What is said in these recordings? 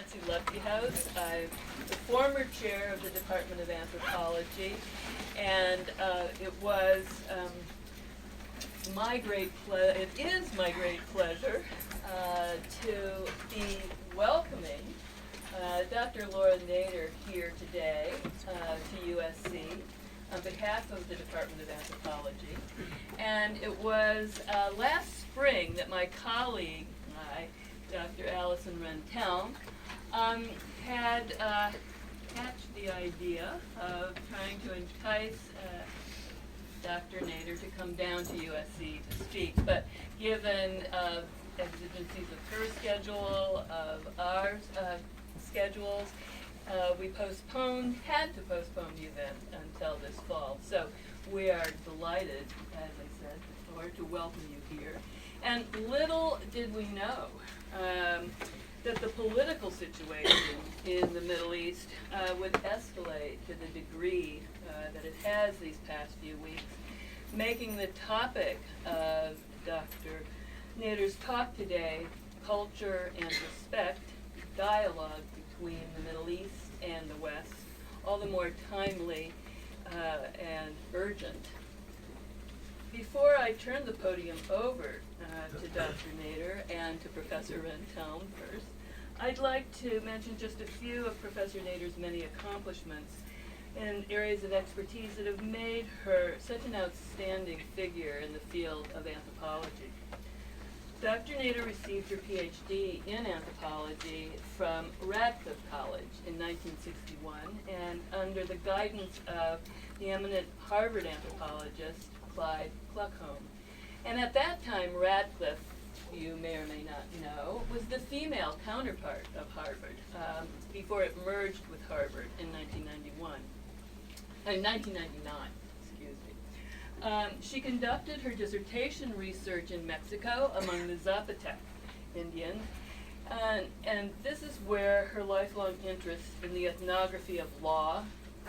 House. I'm the former chair of the Department of Anthropology, and it is my great pleasure to be welcoming Dr. Laura Nader here today to USC on behalf of the Department of Anthropology. And it was last spring that my colleague, Dr. Allison Rentelm, had hatched the idea of trying to entice Dr. Nader to come down to USC to speak, but given exigencies of her schedule, of our schedules, we had to postpone the event until this fall. So we are delighted, as I said before, to welcome you here. And little did we know that the political situation in the Middle East would escalate to the degree that it has these past few weeks, making the topic of Dr. Nader's talk today, Culture and Respect, Dialogue Between the Middle East and the West, all the more timely and urgent. Before I turn the podium over to Dr. Nader and to Professor Rentelm first, I'd like to mention just a few of Professor Nader's many accomplishments in areas of expertise that have made her such an outstanding figure in the field of anthropology. Dr. Nader received her PhD in anthropology from Radcliffe College in 1961, and under the guidance of the eminent Harvard anthropologist Clyde Kluckholm. And at that time, Radcliffe, you may or may not know, was the female counterpart of Harvard before it merged with Harvard in 1999, excuse me. She conducted her dissertation research in Mexico among the Zapotec Indians, and this is where her lifelong interest in the ethnography of law,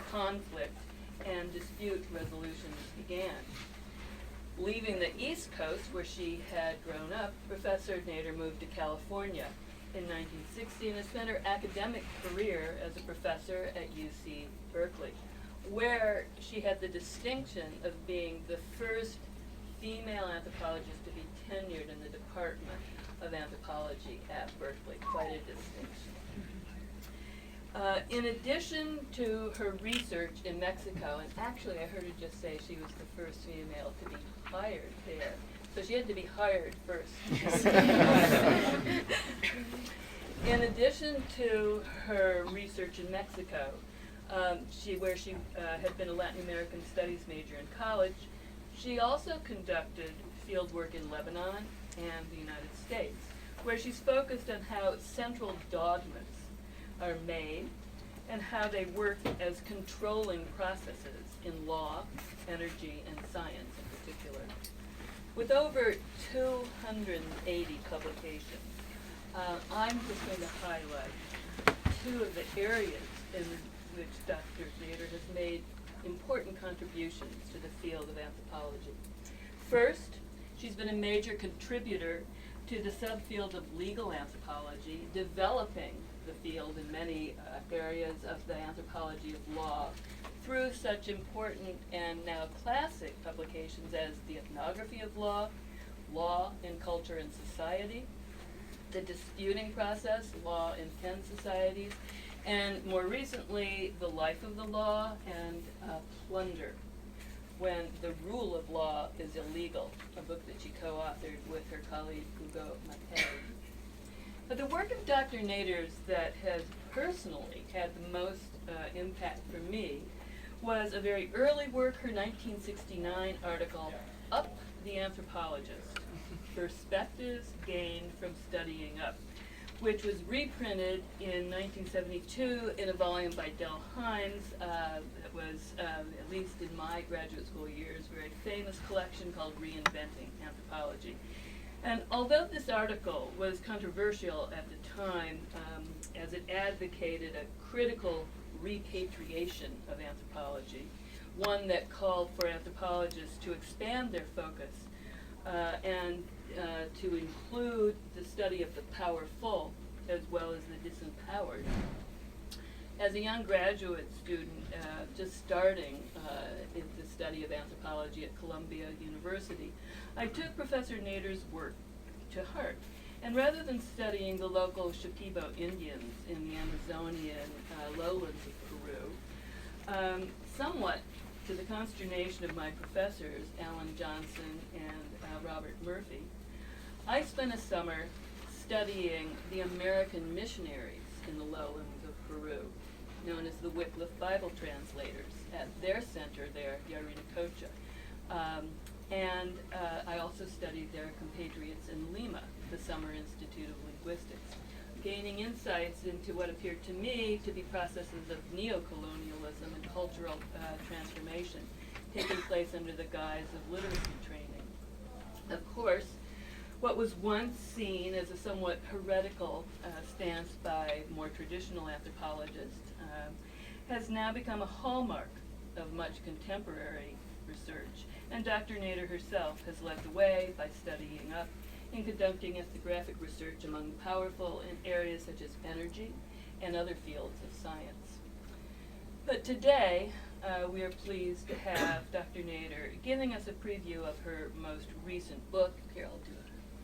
conflict, and dispute resolutions began. Leaving the East Coast, where she had grown up, Professor Nader moved to California in 1960 and has spent her academic career as a professor at UC Berkeley, where she had the distinction of being the first female anthropologist to be tenured in the Department of Anthropology at Berkeley. Quite a distinction. In addition to her research in Mexico, and actually I heard her just say she was the first female to be hired there, so she had to be hired first. In addition to her research in Mexico, where she had been a Latin American studies major in college, she also conducted field work in Lebanon and the United States, where she's focused on how central dogmas are made and how they work as controlling processes in law, energy, and science in particular. With over 280 publications, I'm just going to highlight two of the areas in which Dr. Nader has made important contributions to the field of anthropology. First, she's been a major contributor to the subfield of legal anthropology, developing the field in many areas of the anthropology of law through such important and now classic publications as The Ethnography of Law, Law in Culture and Society, The Disputing Process, Law in 10 Societies, and more recently, The Life of the Law and Plunder, When the Rule of Law is Illegal, a book that she co-authored with her colleague Hugo Mattei. But the work of Dr. Nader's that has personally had the most impact for me was a very early work, her 1969 article, Up the Anthropologist, Perspectives Gained from Studying Up, which was reprinted in 1972 in a volume by Del Hines that was, at least in my graduate school years, a very famous collection called Reinventing Anthropology. And although this article was controversial at the time, as it advocated a critical repatriation of anthropology, one that called for anthropologists to expand their focus and to include the study of the powerful as well as the disempowered. As a young graduate student, just starting in the study of anthropology at Columbia University, I took Professor Nader's work to heart. And rather than studying the local Shipibo Indians in the Amazonian lowlands of Peru, somewhat to the consternation of my professors, Alan Johnson and Robert Murphy, I spent a summer studying the American missionaries in the lowlands of Peru, known as the Wycliffe Bible translators, at their center there, Yarinacocha. And I also studied their compatriots in Lima, the Summer Institute of Linguistics, gaining insights into what appeared to me to be processes of neocolonialism and cultural transformation taking place under the guise of literacy training. Of course, what was once seen as a somewhat heretical stance by more traditional anthropologists has now become a hallmark of much contemporary research. And Dr. Nader herself has led the way by studying up and conducting ethnographic research among the powerful in areas such as energy and other fields of science. But today, we are pleased to have Dr. Nader giving us a preview of her most recent book. Here, I'll do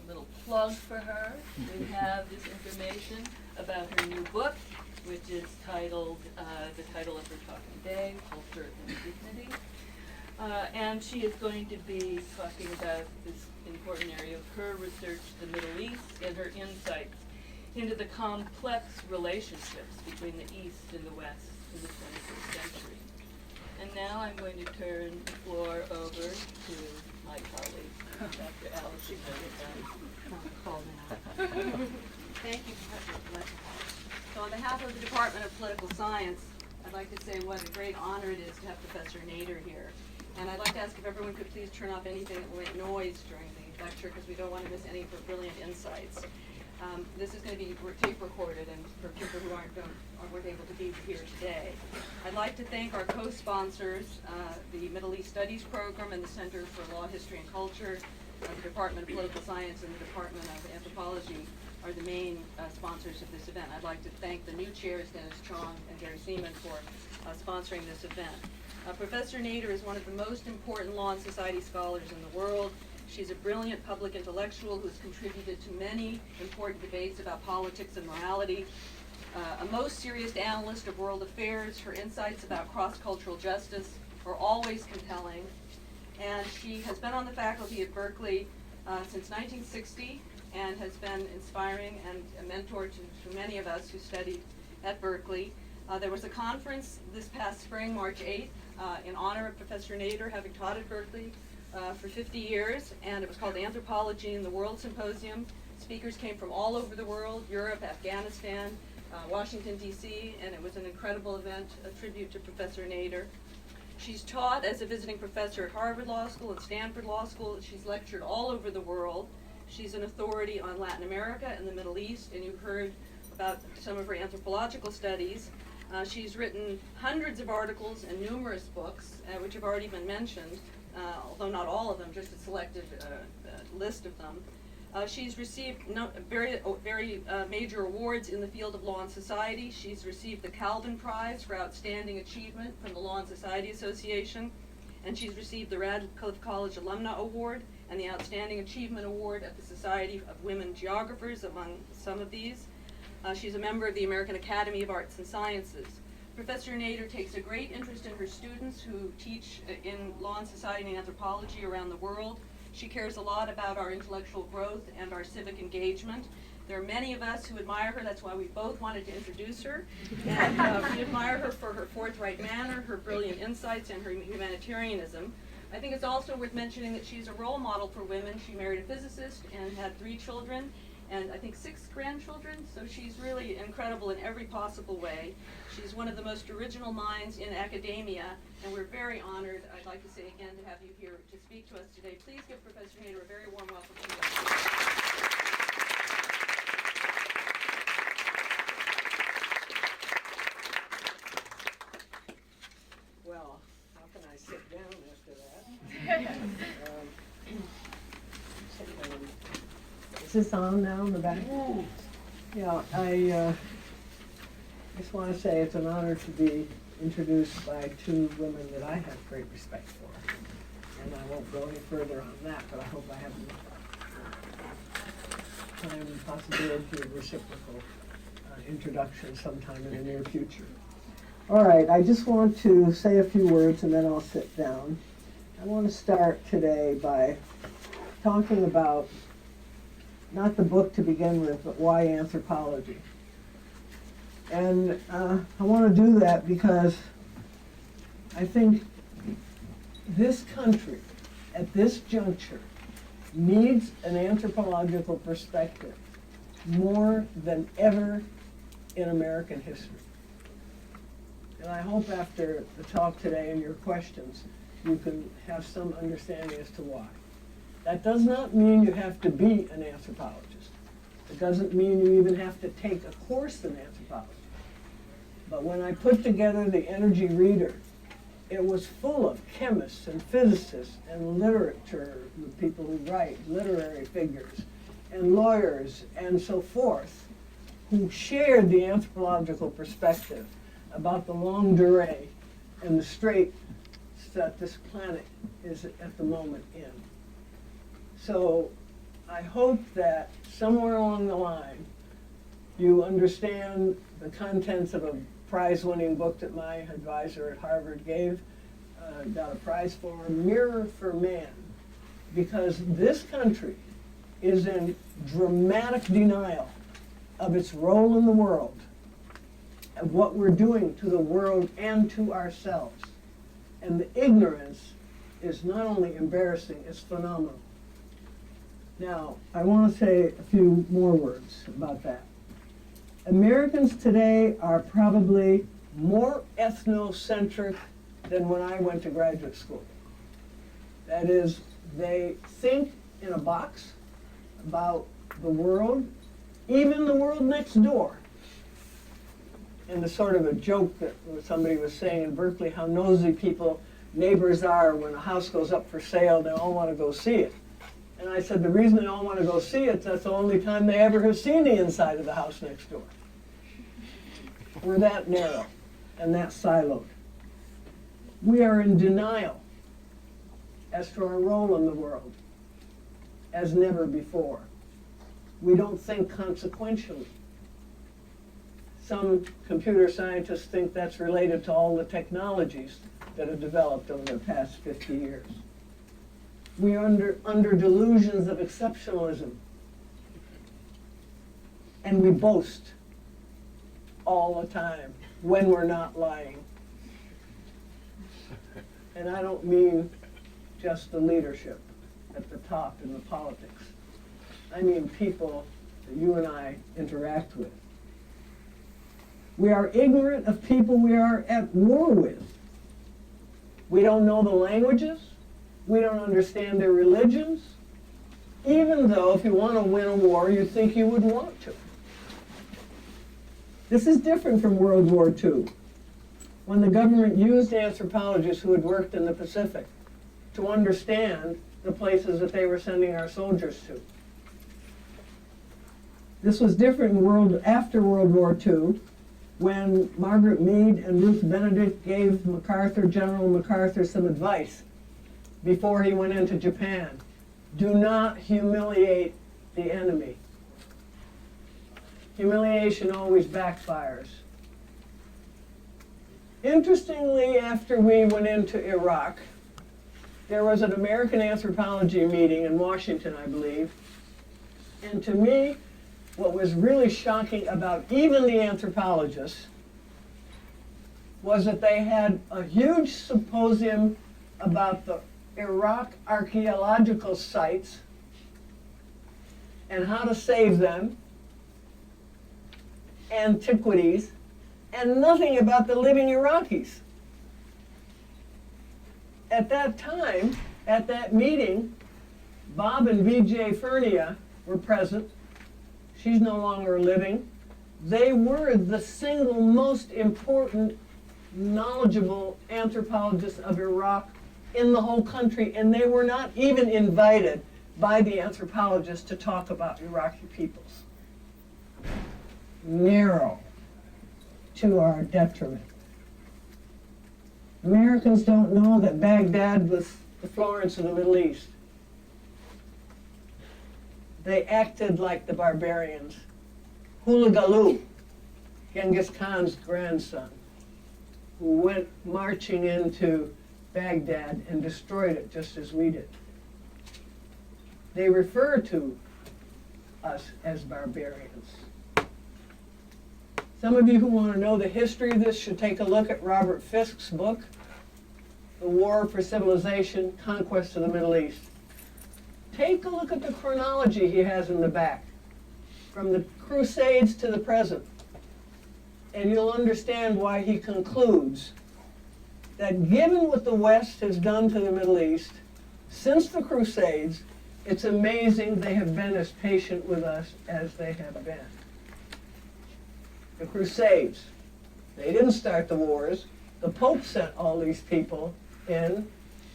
a little plug for her. We have this information about her new book, which is titled, the title of her talk today, Culture and Dignity. And she is going to be talking about this important area of her research, the Middle East, and her insights into the complex relationships between the East and the West in the 21st century. And now I'm going to turn the floor over to my colleague, Dr. Alice. Thank you, Professor Fletcher. So on behalf of the Department of Political Science, I'd like to say what a great honor it is to have Professor Nader here. And I'd like to ask if everyone could please turn off anything that will make noise during the lecture, because we don't want to miss any of her brilliant insights. This is going to be tape recorded, and for people who aren't able to be here today. I'd like to thank our co-sponsors, the Middle East Studies Program and the Center for Law, History, and Culture, the Department of Political Science and the Department of Anthropology are the main sponsors of this event. I'd like to thank the new chairs, Dennis Chong and Gary Seaman, for sponsoring this event. Professor Nader is one of the most important law and society scholars in the world. She's a brilliant public intellectual who's contributed to many important debates about politics and morality. A most serious analyst of world affairs, her insights about cross-cultural justice are always compelling. And she has been on the faculty at Berkeley since 1960 and has been inspiring and a mentor to many of us who studied at Berkeley. There was a conference this past spring, March 8th, in honor of Professor Nader having taught at Berkeley for 50 years, and it was called Anthropology in the World Symposium. Speakers came from all over the world, Europe, Afghanistan, Washington, D.C., and it was an incredible event, a tribute to Professor Nader. She's taught as a visiting professor at Harvard Law School and Stanford Law School. She's lectured all over the world. She's an authority on Latin America and the Middle East, and you've heard about some of her anthropological studies. She's written hundreds of articles and numerous books, which have already been mentioned, although not all of them, just a selected list of them. She's received very major awards in the field of law and society. She's received the Calvin Prize for Outstanding Achievement from the Law and Society Association, and she's received the Radcliffe College Alumna Award and the Outstanding Achievement Award at the Society of Women Geographers, among some of these. She's a member of the American Academy of Arts and Sciences. Professor Nader takes a great interest in her students who teach in law and society and anthropology around the world. She cares a lot about our intellectual growth and our civic engagement. There are many of us who admire her. That's why we both wanted to introduce her. And we admire her for her forthright manner, her brilliant insights, and her humanitarianism. I think it's also worth mentioning that she's a role model for women. She married a physicist and had 3 children, and I think 6 grandchildren, so she's really incredible in every possible way. She's one of the most original minds in academia, and we're very honored, I'd like to say again, to have you here to speak to us today. Please give Professor Nader a very warm welcome to you. Well, how can I sit down after that? Is this on now in the back? Yeah, I just want to say it's an honor to be introduced by two women that I have great respect for. And I won't go any further on that, but I hope I have time and possibility of reciprocal introduction sometime in the near future. All right, I just want to say a few words and then I'll sit down. I want to start today by talking about not the book to begin with, but why anthropology. And I want to do that because I think this country, at this juncture, needs an anthropological perspective more than ever in American history. And I hope after the talk today and your questions, you can have some understanding as to why. That does not mean you have to be an anthropologist. It doesn't mean you even have to take a course in anthropology. But when I put together the Energy Reader, it was full of chemists and physicists and literature, the people who write, literary figures, and lawyers, and so forth, who shared the anthropological perspective about the longue durée and the strait that this planet is at the moment in. So I hope that somewhere along the line, you understand the contents of a prize-winning book that my advisor at Harvard got a prize for, Mirror for Man, because this country is in dramatic denial of its role in the world, of what we're doing to the world and to ourselves. And the ignorance is not only embarrassing, it's phenomenal. Now, I want to say a few more words about that. Americans today are probably more ethnocentric than when I went to graduate school. That is, they think in a box about the world, even the world next door. And the sort of a joke that somebody was saying in Berkeley, how nosy neighbors are when a house goes up for sale, they all want to go see it. And I said, the reason they all want to go see it, that's the only time they ever have seen the inside of the house next door. We're that narrow and that siloed. We are in denial as to our role in the world as never before. We don't think consequentially. Some computer scientists think that's related to all the technologies that have developed over the past 50 years. We are under delusions of exceptionalism. And we boast all the time when we're not lying. And I don't mean just the leadership at the top in the politics. I mean people that you and I interact with. We are ignorant of people we are at war with. We don't know the languages. We don't understand their religions. Even though if you want to win a war, you think you would want to. This is different from World War II, when the government used anthropologists who had worked in the Pacific to understand the places that they were sending our soldiers to. This was different after World War II, when Margaret Mead and Ruth Benedict gave General MacArthur, some advice before he went into Japan. Do not humiliate the enemy. Humiliation always backfires. Interestingly, after we went into Iraq, there was an American anthropology meeting in Washington, I believe. And to me, what was really shocking about even the anthropologists was that they had a huge symposium about the Iraq archaeological sites and how to save them, antiquities, and nothing about the living Iraqis. At that time, at that meeting, Bob and V.J. Furnia were present. She's no longer living. They were the single most important, knowledgeable anthropologists of Iraq in the whole country, and they were not even invited by the anthropologists to talk about Iraqi peoples. narrow to our detriment. Americans don't know that Baghdad was the Florence of the Middle East. They acted like the barbarians. Hulagaloo, Genghis Khan's grandson, who went marching into Baghdad and destroyed it just as we did. They refer to us as barbarians. Some of you who want to know the history of this should take a look at Robert Fisk's book, The War for Civilization, Conquest of the Middle East. Take a look at the chronology he has in the back, from the Crusades to the present, and you'll understand why he concludes that given what the West has done to the Middle East since the Crusades, it's amazing they have been as patient with us as they have been. The Crusades, they didn't start the wars. The Pope sent all these people in,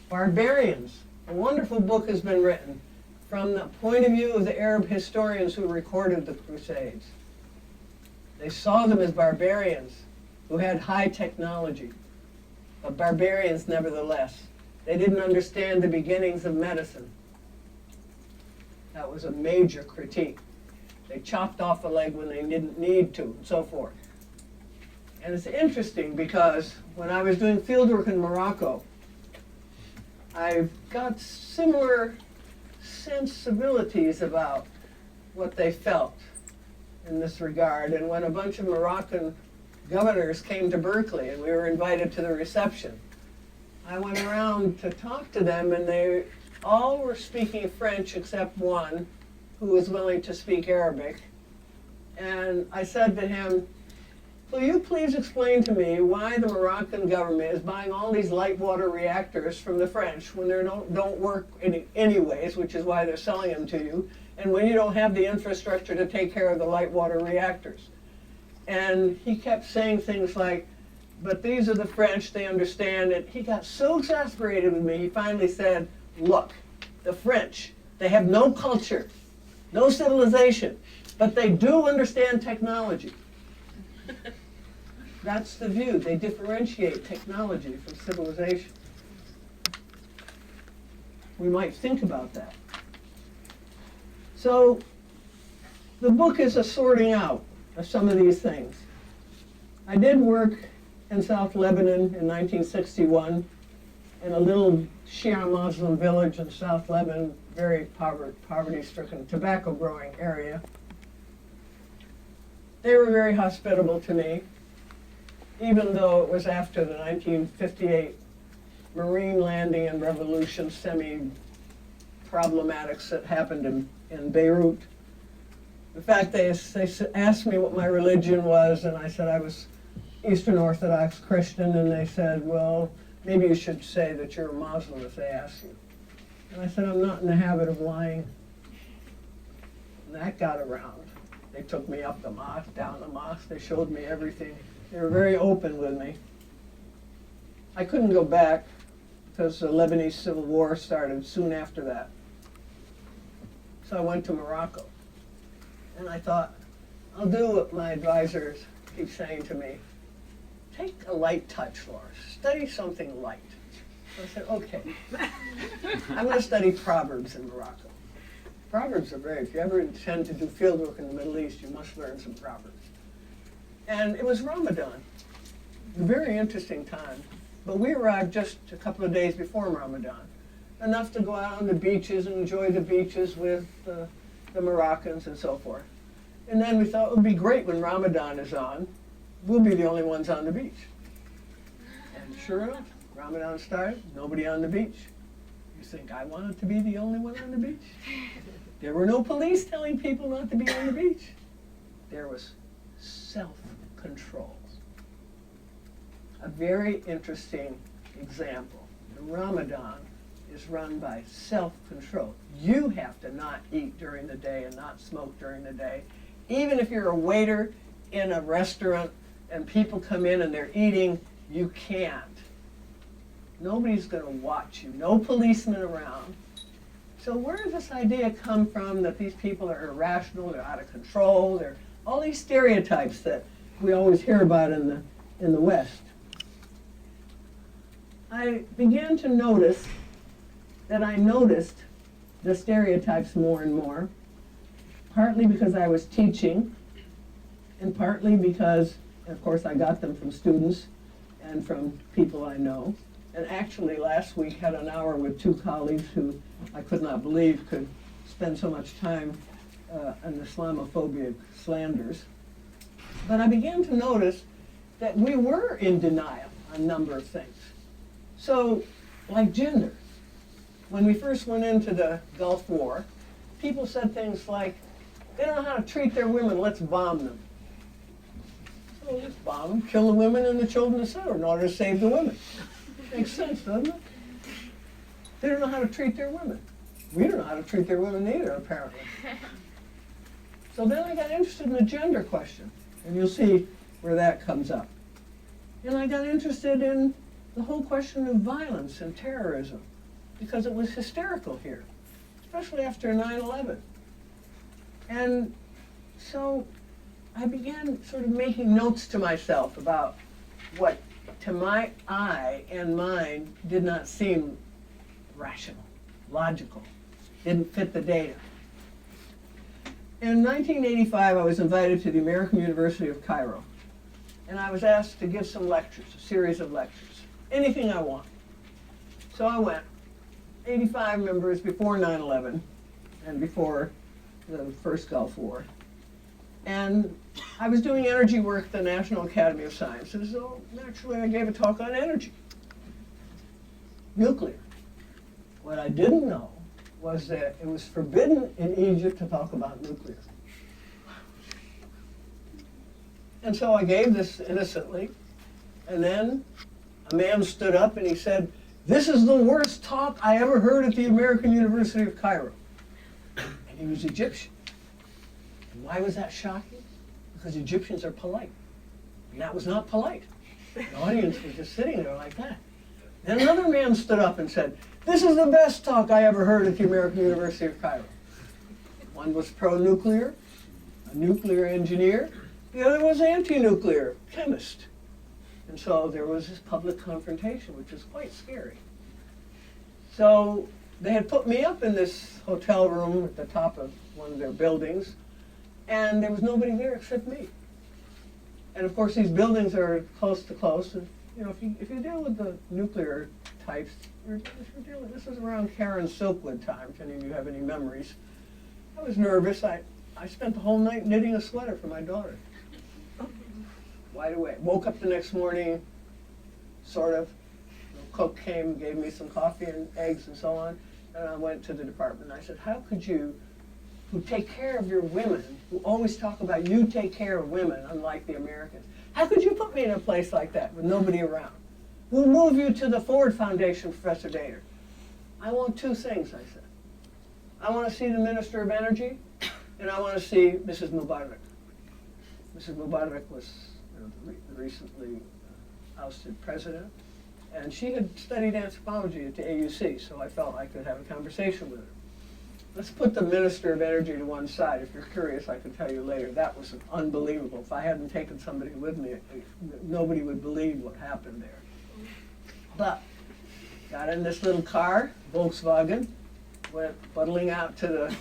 barbarians. A wonderful book has been written from the point of view of the Arab historians who recorded the Crusades. They saw them as barbarians who had high technology, but barbarians nevertheless. They didn't understand the beginnings of medicine. That was a major critique. They chopped off a leg when they didn't need to, and so forth. And it's interesting because when I was doing fieldwork in Morocco, I've got similar sensibilities about what they felt in this regard. And when a bunch of Moroccan governors came to Berkeley and we were invited to the reception, I went around to talk to them, and they all were speaking French except one who was willing to speak Arabic. And I said to him, will you please explain to me why the Moroccan government is buying all these light water reactors from the French when they don't work anyways, which is why they're selling them to you, and when you don't have the infrastructure to take care of the light water reactors. And he kept saying things like, but these are the French, they understand it. He got so exasperated with me, he finally said, look, the French, they have no culture, no civilization, but they do understand technology. That's the view. They differentiate technology from civilization. We might think about that. So the book is a sorting out of some of these things. I did work in South Lebanon in 1961 in a little Shia Muslim village in South Lebanon, very poverty-stricken, tobacco-growing area. They were very hospitable to me, even though it was after the 1958 Marine landing and revolution semi-problematics that happened in Beirut. In fact, they asked me what my religion was, and I said I was Eastern Orthodox Christian, and they said, well, maybe you should say that you're a Muslim if they ask you. And I said, I'm not in the habit of lying. And that got around. They took me up the mosque, down the mosque. They showed me everything. They were very open with me. I couldn't go back because the Lebanese Civil War started soon after that. So I went to Morocco. And I thought, I'll do what my advisors keep saying to me. Take a light touch, Laura. Study something light. So I said, okay. I'm going to study Proverbs in Morocco. Proverbs are very, if you ever intend to do fieldwork in the Middle East, you must learn some Proverbs. And it was Ramadan, a very interesting time. But we arrived just a couple of days before Ramadan, enough to go out on the beaches and enjoy the beaches with the Moroccans and so forth. And then we thought it would be great when Ramadan is on. We'll be the only ones on the beach. And sure enough, Ramadan started, nobody on the beach. You think I wanted to be the only one on the beach? There were no police telling people not to be on the beach. There was self-control. A very interesting example. The Ramadan is run by self-control. You have to not eat during the day and not smoke during the day. Even if you're a waiter in a restaurant and people come in and they're eating, you can't. Nobody's going to watch you. No policemen around. So where does this idea come from that these people are irrational, they're out of control, they're all these stereotypes that we always hear about in the West. I began to notice that I noticed the stereotypes more and more, partly because I was teaching, and partly because, of course, I got them from students and from people I know. And actually, last week had an hour with two colleagues who I could not believe could spend so much time on Islamophobic slanders. But I began to notice that we were in denial on a number of things. So, like gender. When we first went into the Gulf War, people said things like, they don't know how to treat their women, let's bomb them. So let's bomb them, kill the women and the children, etc., in order to save the women. Makes sense, doesn't it? They don't know how to treat their women. We don't know how to treat their women either, apparently. So then I got interested in the gender question, and you'll see where that comes up. And I got interested in the whole question of violence and terrorism, because it was hysterical here, especially after 9/11. And so I began sort of making notes to myself about what, to my eye and mind, did not seem rational, logical, didn't fit the data. In 1985, I was invited to the American University of Cairo, and I was asked to give some lectures, a series of lectures, anything I want. So I went, 85 members before 9/11 and before the first Gulf War. And I was doing energy work at the National Academy of Sciences, so naturally I gave a talk on energy. Nuclear. What I didn't know was that it was forbidden in Egypt to talk about nuclear. And so I gave this innocently, and then a man stood up and he said, "This is the worst talk I ever heard at the American University of Cairo." And he was Egyptian. And why was that shocking? Because Egyptians are polite. And that was not polite. The audience was just sitting there like that. Then another man stood up and said, "This is the best talk I ever heard at the American University of Cairo." One was pro-nuclear, a nuclear engineer. The other was anti-nuclear, chemist. And so there was this public confrontation, which was quite scary. So they had put me up in this hotel room at the top of one of their buildings, and there was nobody there except me. And of course, these buildings are close to close. And, you know, if you deal with the nuclear types, this was around Karen Silkwood time, if any of you have any memories. I was nervous. I spent the whole night knitting a sweater for my daughter. Wide awake. Woke up the next morning, sort of. The cook came, gave me some coffee and eggs and so on, and I went to the department. I said, "How could you, who take care of your women, who always talk about you take care of women, unlike the Americans, how could you put me in a place like that with nobody around? We'll move you to the Ford Foundation, Professor Nader." "I want two things," I said. "I want to see the Minister of Energy, and I want to see Mrs. Mubarak." Mrs. Mubarak was the recently ousted president, and she had studied anthropology at the AUC, so I felt I could have a conversation with her. Let's put the Minister of Energy to one side. If you're curious, I can tell you later. That was unbelievable. If I hadn't taken somebody with me, nobody would believe what happened there. But got in this little car, Volkswagen, went buttling out to the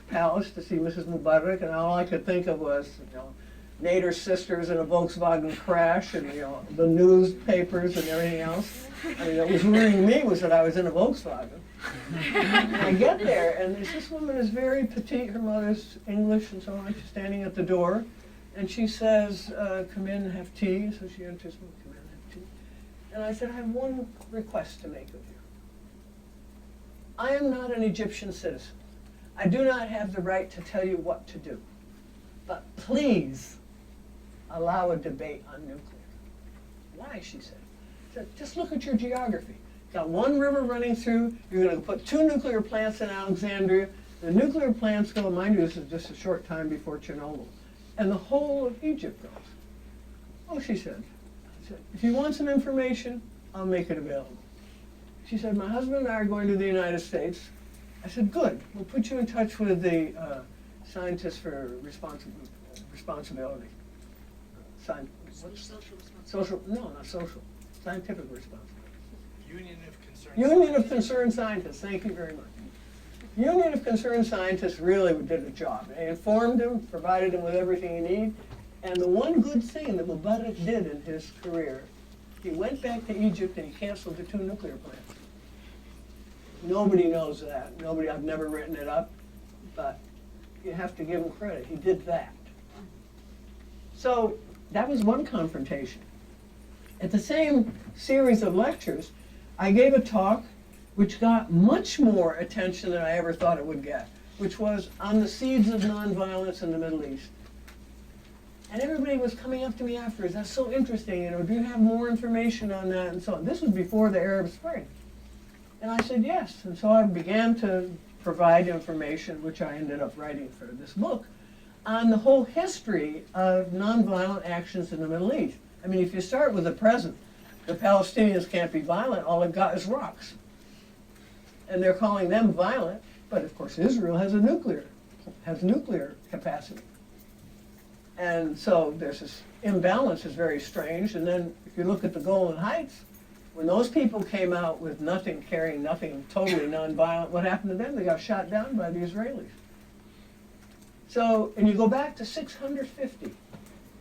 palace to see Mrs. Mubarak, and all I could think of was, Nader's sisters in a Volkswagen crash, and the newspapers and everything else. I mean, what was worrying me was that I was in a Volkswagen. And I get there, and this woman is very petite. Her mother's English and so on. She's standing at the door, and she says, "Come in and have tea." So she enters, "Come in and have tea." And I said, "I have one request to make of you. I am not an Egyptian citizen. I do not have the right to tell you what to do. But please allow a debate on nuclear." "Why?" she said. "Just look at your geography. Got one river running through. You're going to put two nuclear plants in Alexandria. The nuclear plants go, mind you, this is just a short time before Chernobyl. And the whole of Egypt goes." "Oh," she said. I said, "If you want some information, I'll make it available." She said, "My husband and I are going to the United States." I said, "Good. We'll put you in touch with the scientists for responsibility. Social responsibility. Social, no, not social, scientific responsibility. Union Union of Concerned of Concerned Scientists, thank you very much. Union of Concerned Scientists really did a job. They informed him, provided him with everything he needed, and the one good thing that Mubarak did in his career, he went back to Egypt and he canceled the 2 nuclear plants. Nobody knows that. I've never written it up, but you have to give him credit. He did that. So that was one confrontation. At the same series of lectures, I gave a talk which got much more attention than I ever thought it would get, which was on the seeds of nonviolence in the Middle East. And everybody was coming up to me afterwards, that's so interesting, do you have more information on that, and so on. This was before the Arab Spring. And I said yes, and so I began to provide information, which I ended up writing for this book, on the whole history of nonviolent actions in the Middle East. I mean, if you start with the present, the Palestinians can't be violent, all they've got is rocks. And they're calling them violent, but of course Israel has nuclear capacity. And so there's this imbalance is very strange. And then if you look at the Golan Heights, when those people came out with nothing, carrying nothing, totally nonviolent, what happened to them? They got shot down by the Israelis. So, and you go back to 650,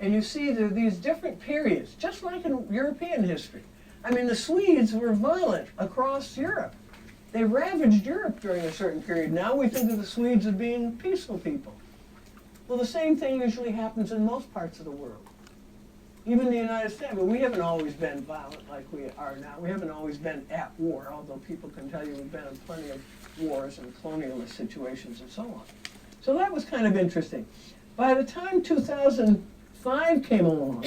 and you see there are these different periods, just like in European history. I mean, the Swedes were violent across Europe. They ravaged Europe during a certain period. Now we think of the Swedes as being peaceful people. Well, the same thing usually happens in most parts of the world. Even the United States, but we haven't always been violent like we are now. We haven't always been at war, although people can tell you we've been in plenty of wars and colonialist situations and so on. So that was kind of interesting. By the time 2005 came along,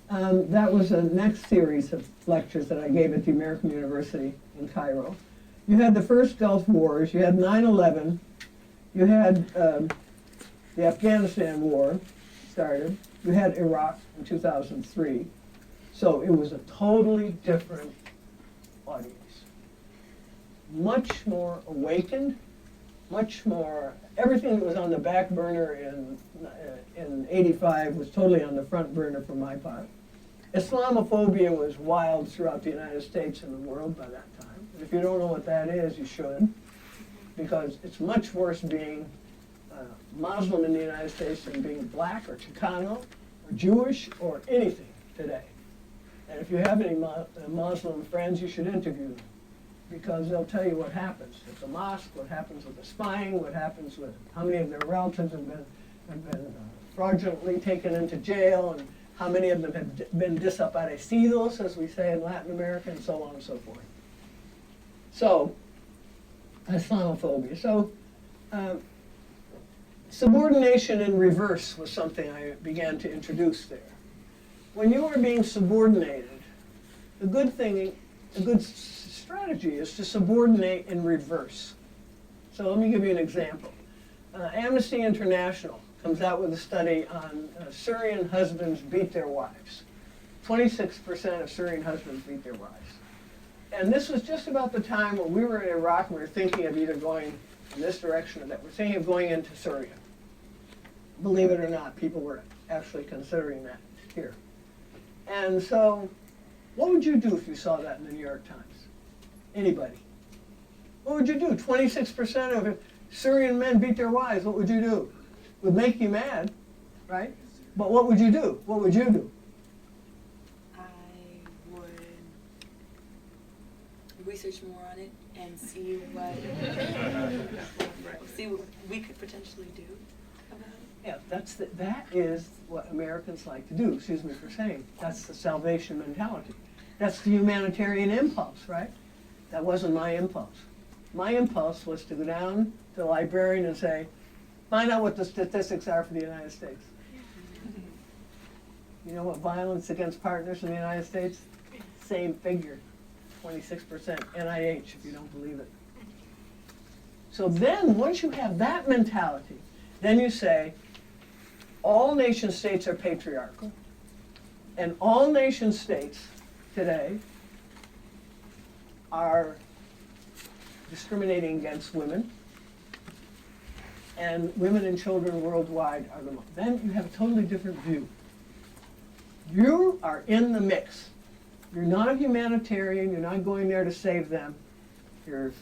that was the next series of lectures that I gave at the American University in Cairo. You had the first Gulf Wars, you had 9/11, you had the Afghanistan War started, you had Iraq in 2003. So it was a totally different audience. Much more awakened, much more, everything that was on the back burner in 85 was totally on the front burner for my part. Islamophobia was wild throughout the United States and the world by that time. And if you don't know what that is, you should, because it's much worse being Muslim in the United States than being black or Chicano or Jewish or anything today. And if you have any Muslim friends, you should interview them, because they'll tell you what happens at the mosque, what happens with the spying, what happens with how many of their relatives have been fraudulently taken into jail, and how many of them have been desaparecidos, as we say in Latin America, and so on and so forth. So, Islamophobia. So, subordination in reverse was something I began to introduce there. When you are being subordinated, the good strategy is to subordinate in reverse. So let me give you an example. Amnesty International comes out with a study on Syrian husbands beat their wives. 26% of Syrian husbands beat their wives. And this was just about the time when we were in Iraq and we were thinking of either going in this direction or that. We're thinking of going into Syria. Believe it or not, people were actually considering that here. And so, what would you do if you saw that in the New York Times? Anybody? What would you do? 26% of Syrian men beat their wives. What would you do? It would make you mad, right? But what would you do? What would you do? I would research more on it and see what we could potentially do about it. Yeah, that is what Americans like to do. Excuse me for saying. That's the salvation mentality. That's the humanitarian impulse, right? That wasn't my impulse. My impulse was to go down to the librarian and say, find out what the statistics are for the United States. You know what violence against partners in the United States? Same figure, 26%, NIH, if you don't believe it. So then, once you have that mentality, then you say, all nation states are patriarchal, and all nation states today are discriminating against women, and women and children worldwide are the most. Then you have a totally different view. You are in the mix. You're not a humanitarian. You're not going there to save them. You're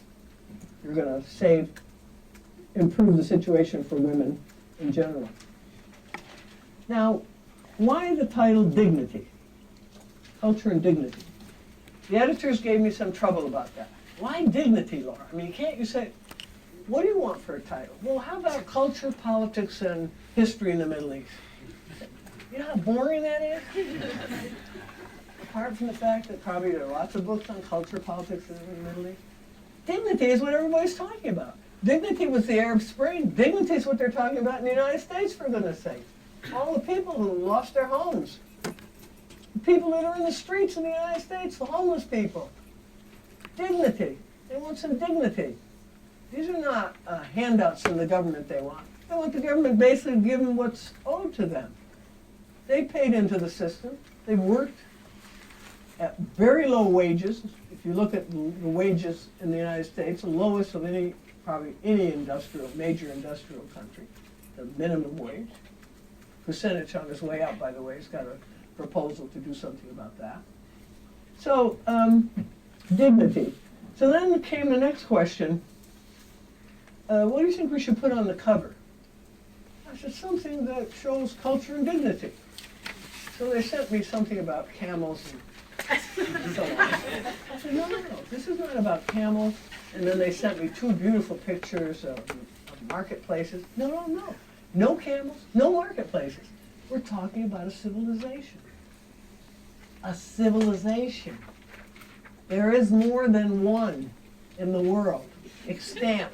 going to improve the situation for women in general. Now, why the title Dignity? Culture and Dignity. The editors gave me some trouble about that. Why dignity, Laura? I mean, you say, what do you want for a title? Well, how about culture, politics, and history in the Middle East? You know how boring that is? Apart from the fact that probably there are lots of books on culture, politics in the Middle East. Dignity is what everybody's talking about. Dignity was the Arab Spring. Dignity is what they're talking about in the United States, for goodness sake. All the people who lost their homes. The people that are in the streets in the United States, the homeless people. Dignity. They want some dignity. These are not handouts from the government they want. They want the government basically to give them what's owed to them. They paid into the system. They worked at very low wages. If you look at the wages in the United States, the lowest of probably any major industrial country, the minimum wage. Percentage on his way out, by the way, has got a proposal to do something about that. So, dignity. So then came the next question. What do you think we should put on the cover? I said, something that shows culture and dignity. So they sent me something about camels and so on. I said, no, this is not about camels. And then they sent me two beautiful pictures of marketplaces. No. No camels, no marketplaces. We're talking about a civilization. A civilization. There is more than one in the world, extant.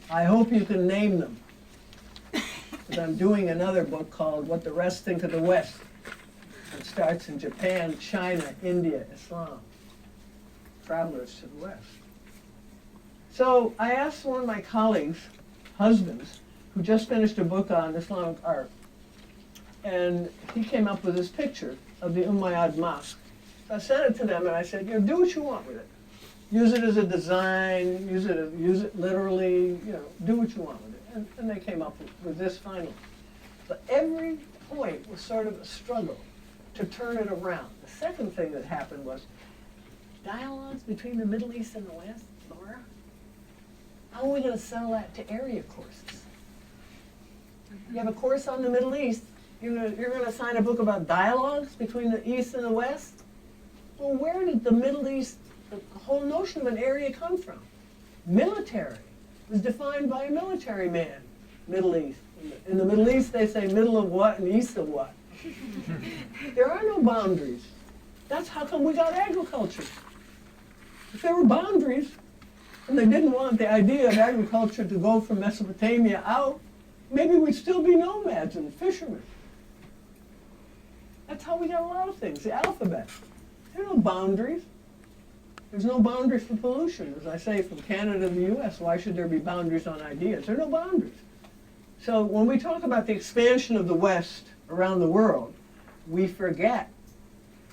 I hope you can name them. Because I'm doing another book called What the Rest Think of the West. It starts in Japan, China, India, Islam. Travelers to the West. So I asked one of my colleagues, husbands, who just finished a book on Islamic art, and he came up with this picture of the Umayyad Mosque. So I sent it to them, and I said, do what you want with it. Use it as a design, use it literally, do what you want with it. And they came up with this finally. But every point was sort of a struggle to turn it around. The second thing that happened was dialogues between the Middle East and the West, Laura. How are we going to sell that to area courses? You have a course on the Middle East. You're going to sign a book about dialogues between the East and the West? Well, where did the Middle East, the whole notion of an area come from? Military. It was defined by a military man, Middle East. In the Middle East, they say middle of what and east of what. There are no boundaries. That's how come we got agriculture. If there were boundaries, and they didn't want the idea of agriculture to go from Mesopotamia out, maybe we'd still be nomads and fishermen. That's how we got a lot of things, the alphabet. There are no boundaries. There's no boundaries for pollution. As I say, from Canada to the U.S., why should there be boundaries on ideas? There are no boundaries. So when we talk about the expansion of the West around the world, we forget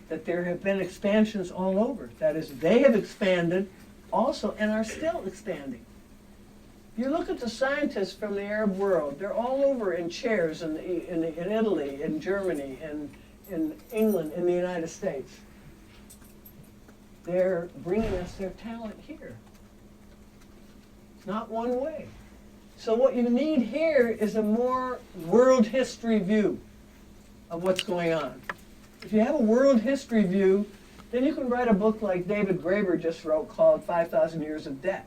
that there have been expansions all over. That is, they have expanded also and are still expanding. You look at the scientists from the Arab world, they're all over in chairs in Italy, in Germany, in England, in the United States. They're bringing us their talent here. It's not one way. So what you need here is a more world history view of what's going on. If you have a world history view, then you can write a book like David Graeber just wrote called 5,000 Years of Debt.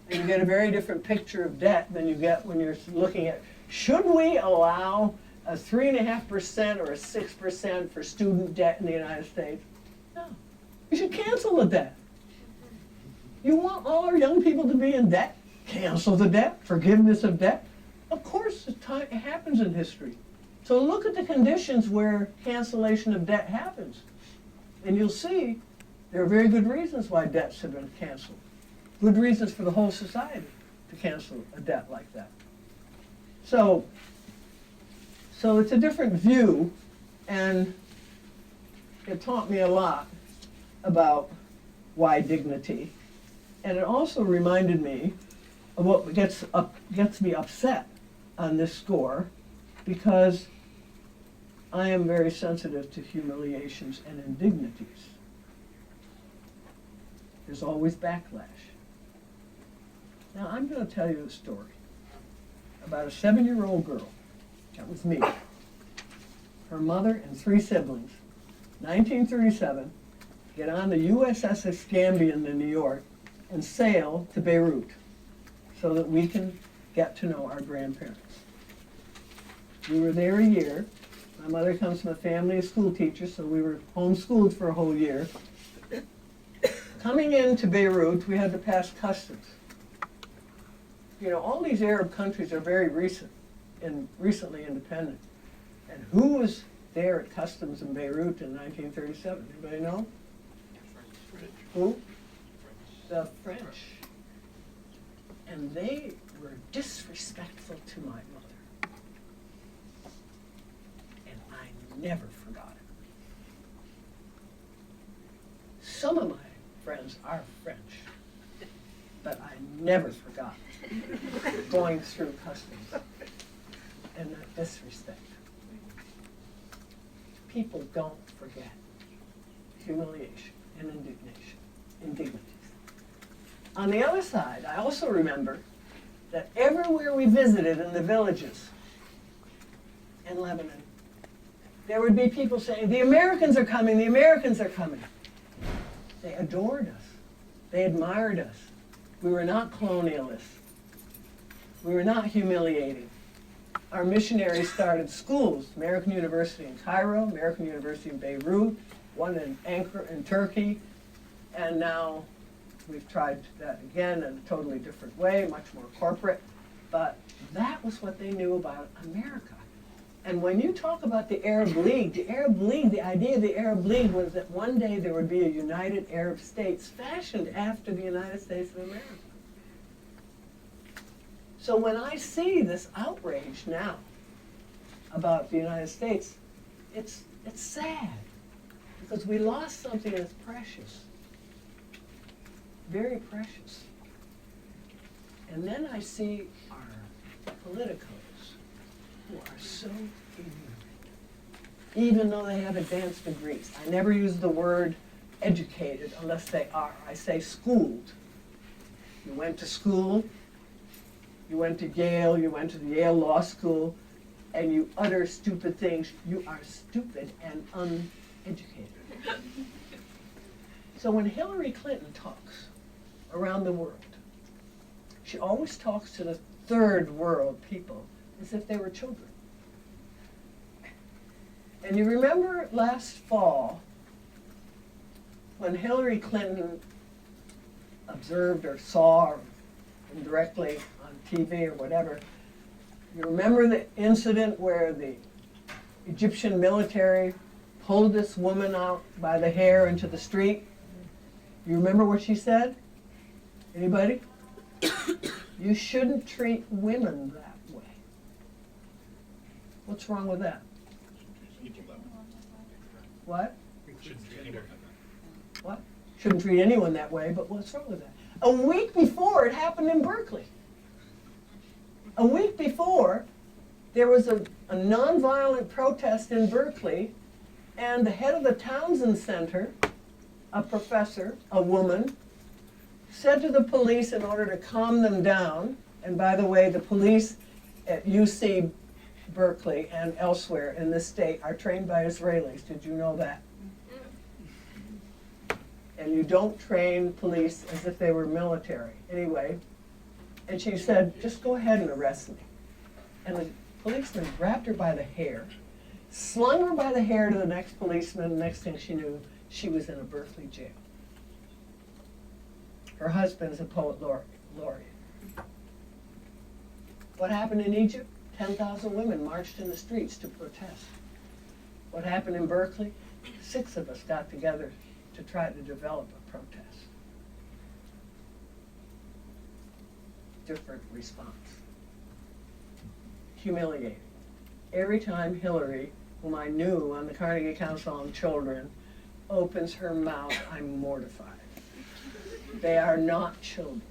And you get a very different picture of debt than you get when you're looking at, should we allow a 3.5% or a 6% for student debt in the United States? No. You should cancel the debt. You want all our young people to be in debt? Cancel the debt, forgiveness of debt. Of course, it happens in history. So look at the conditions where cancellation of debt happens. And you'll see there are very good reasons why debts have been canceled. Good reasons for the whole society to cancel a debt like that. So it's a different view, and it taught me a lot about why dignity. And it also reminded me what gets me upset on this score, because I am very sensitive to humiliations and indignities. There's always backlash. Now, I'm going to tell you a story about a 7-year-old girl. That was me. Her mother and 3 siblings, 1937, get on the USS Escambia in New York and sail to Beirut so that we can get to know our grandparents. We were there a year. My mother comes from a family of school teachers, so we were homeschooled for a whole year. Coming into Beirut, we had to pass customs. You know, all these Arab countries are very recent and recently independent. And who was there at customs in Beirut in 1937? Anybody know? French. Who? The French. And they were disrespectful to my mother. And I never forgot it. Some of my friends are French, but I never forgot going through customs and that disrespect. People don't forget humiliation and indignities. On the other side, I also remember that everywhere we visited in the villages in Lebanon, there would be people saying, the Americans are coming, the Americans are coming. They adored us. They admired us. We were not colonialists. We were not humiliating. Our missionaries started schools, American University in Cairo, American University in Beirut, one in Ankara in Turkey, and now we've tried that again in a totally different way, much more corporate, but that was what they knew about America. And when you talk about the Arab League, the idea of the Arab League was that one day there would be a united Arab states fashioned after the United States of America. So when I see this outrage now about the United States, it's sad, because we lost something that's precious, very precious. And then I see our politicos who are so ignorant, even though they have advanced degrees. I never use the word educated unless they are. I say schooled. You went to school, you went to Yale, you went to the Yale Law School, and you utter stupid things. You are stupid and uneducated. So when Hillary Clinton talks around the world, she always talks to the third world people as if they were children. And you remember last fall when Hillary Clinton observed or saw or indirectly on TV or whatever, you remember the incident where the Egyptian military pulled this woman out by the hair into the street? You remember what she said? Anybody? You shouldn't treat women that way. What's wrong with that? What? Shouldn't treat anyone like that. What? Shouldn't treat anyone that way, but what's wrong with that? A week before, it happened in Berkeley. A week before, there was a nonviolent protest in Berkeley, and the head of the Townsend Center, a professor, a woman, said to the police in order to calm them down, and by the way, the police at UC Berkeley and elsewhere in this state are trained by Israelis. Did you know that? And you don't train police as if they were military. Anyway, and she said, just go ahead and arrest me. And the policeman grabbed her by the hair, slung her by the hair to the next policeman. The next thing she knew, she was in a Berkeley jail. Her husband is a poet laureate. What happened in Egypt? 10,000 women marched in the streets to protest. What happened in Berkeley? 6 of us got together to try to develop a protest. Different response. Humiliating. Every time Hillary, whom I knew on the Carnegie Council on Children, opens her mouth, I'm mortified. They are not children.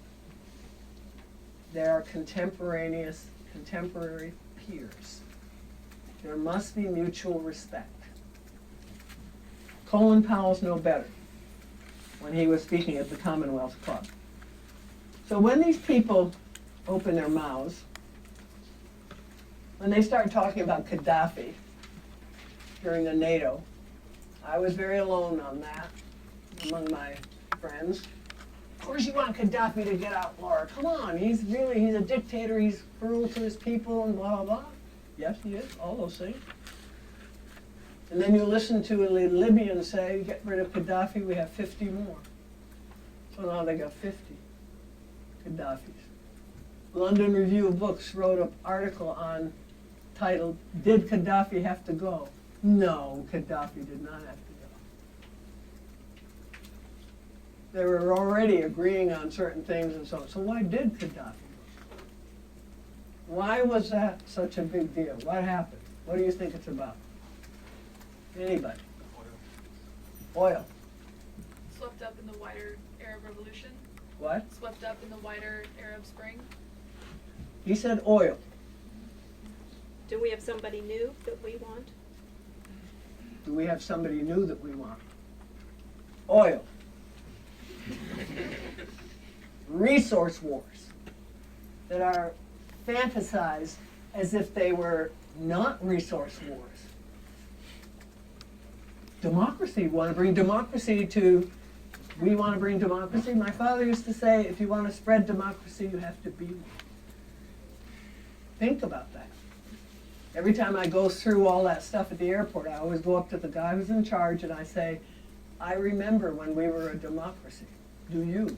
There are contemporary peers. There must be mutual respect. Colin Powell's no better when he was speaking at the Commonwealth Club. So when these people open their mouths, when they start talking about Gaddafi during the NATO, I was very alone on that among my friends. Of course you want Gaddafi to get out, Laura. Come on, he's a dictator, he's cruel to his people and blah, blah, blah. Yes, he is, all those things. And then you listen to a Libyan say, get rid of Gaddafi, we have 50 more. So now they got 50 Gaddafis. London Review of Books wrote an article titled, Did Gaddafi Have to Go? No, Gaddafi did not have to go. They were already agreeing on certain things and so on. So why did Gaddafi go? Why was that such a big deal? What happened? What do you think it's about? Anybody? Oil. Swept up in the wider Arab Revolution. What? Swept up in the wider Arab Spring. He said oil. Do we have somebody new that we want? Do we have somebody new that we want? Oil. Resource wars that are fantasized as if they were not resource wars. Democracy, we want to bring democracy. My father used to say, if you want to spread democracy, you have to be one. Think about that. Every time I go through all that stuff at the airport, I always go up to the guy who's in charge and I say, I remember when we were a democracy. Do you?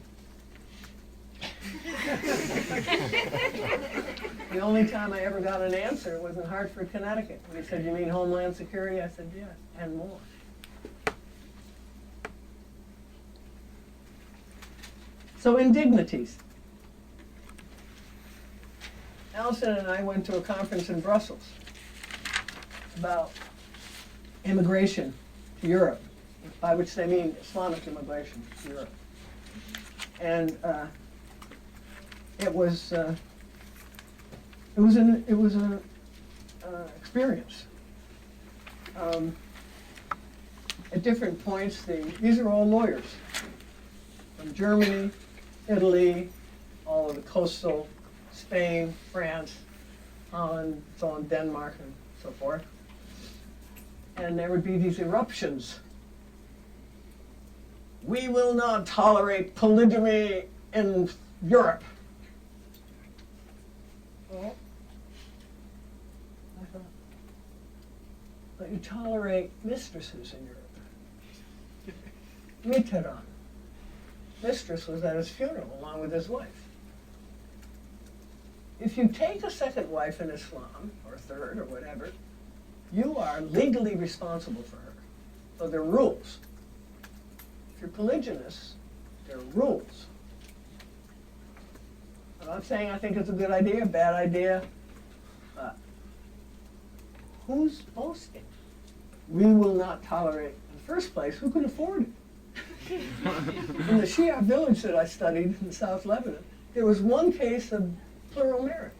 The only time I ever got an answer was in Hartford, Connecticut. When he said, you mean Homeland Security? I said, yes, and more. So indignities. Allison and I went to a conference in Brussels about immigration to Europe, by which they mean Islamic immigration to Europe. And it was an experience. At different points, these are all lawyers from Germany, Italy, all of the coastal, Spain, France, Holland, so on, Denmark, and so forth. And there would be these eruptions. We will not tolerate in Europe. Well, I thought, but you tolerate mistresses in Europe. Mitterrand. Mistress was at his funeral along with his wife. If you take a second wife in Islam, or a third, or whatever, you are legally responsible for her. So there are rules. If you're polygynous, there are rules. I'm not saying I think it's a good idea, bad idea. Who's boasting? We will not tolerate. In the first place, who can afford it? In the Shia village that I studied in South Lebanon, there was one case of plural marriage.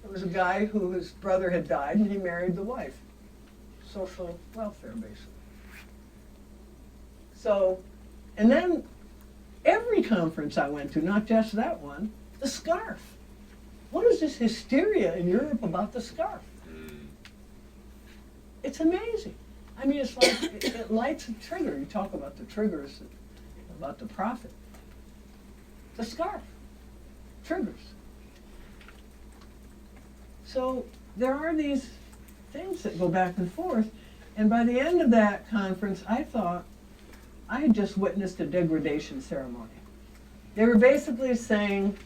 There was a guy whose brother had died and he married the wife. Social welfare, basically. So, and then every conference I went to, not just that one, the scarf. What is this hysteria in Europe about the scarf? It's amazing. I mean, it's like it lights a trigger. You talk about the triggers, about the prophet. The scarf triggers. So there are these things that go back and forth. And by the end of that conference, I thought I had just witnessed a degradation ceremony. They were basically saying,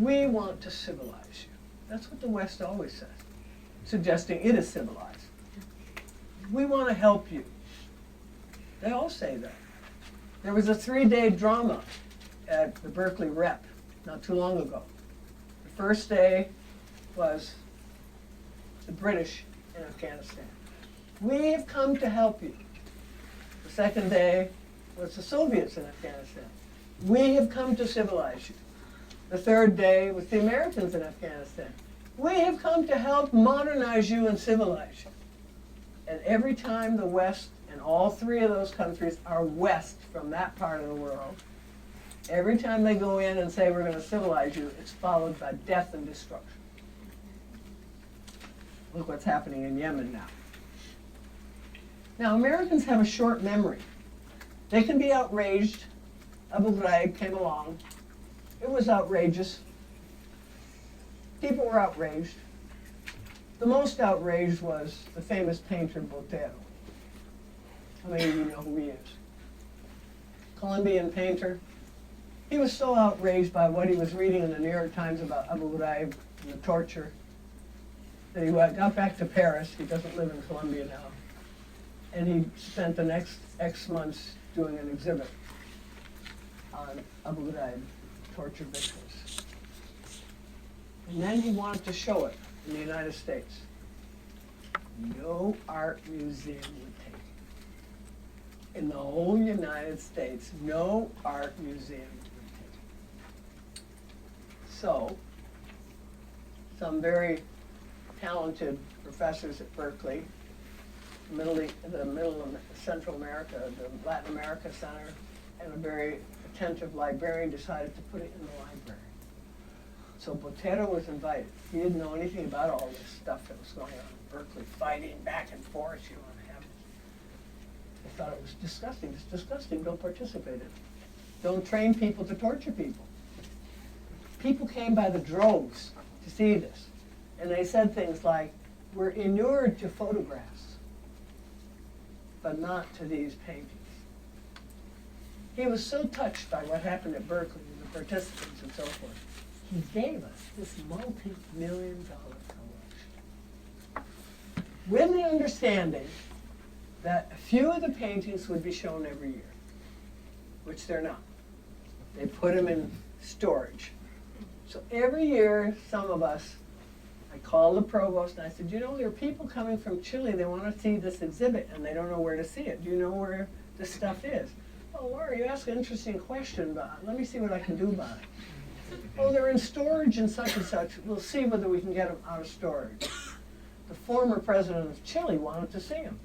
we want to civilize you. That's what the West always says, suggesting it is civilized. We want to help you. They all say that. There was a 3-day drama at the Berkeley Rep not too long ago. The first day was the British in Afghanistan. We have come to help you. The second day was the Soviets in Afghanistan. We have come to civilize you. The third day was the Americans in Afghanistan. We have come to help modernize you and civilize you. And every time the West, and all three of those countries are west from that part of the world, every time they go in and say we're going to civilize you, it's followed by death and destruction. Look what's happening in Yemen now. Now, Americans have a short memory. They can be outraged. Abu Ghraib came along. It was outrageous. People were outraged. The most outraged was the famous painter Botero. How many of you know who he is? Colombian painter. He was so outraged by what he was reading in the New York Times about Abu Ghraib and the torture that he got back to Paris. He doesn't live in Colombia now. And he spent the next X months doing an exhibit on Abu Ghraib, torture victims. And then he wanted to show it in the United States. No art museum would take it. In the whole United States, no art museum would take it. So, some very talented professors at Berkeley, the Middle and Central America, the Latin America Center, and a very attentive librarian decided to put it in the library. So Botero was invited. He didn't know anything about all this stuff that was going on in Berkeley, fighting back and forth, you know what have you. They thought it was disgusting. It's disgusting. Don't participate in it. Don't train people to torture people. People came by the droves to see this. And they said things like, we're inured to photographs, but not to these paintings. He was so touched by what happened at Berkeley and the participants and so forth. He gave us this multi-million-dollar collection with the understanding that a few of the paintings would be shown every year, which they're not. They put them in storage. So every year, some of us, I called the provost and I said, you know, there are people coming from Chile, they want to see this exhibit and they don't know where to see it. Do you know where this stuff is? Oh, Laura, you ask an interesting question about it. Let me see what I can do about it. Oh, they're in storage and such. We'll see whether we can get them out of storage. The former president of Chile wanted to see them.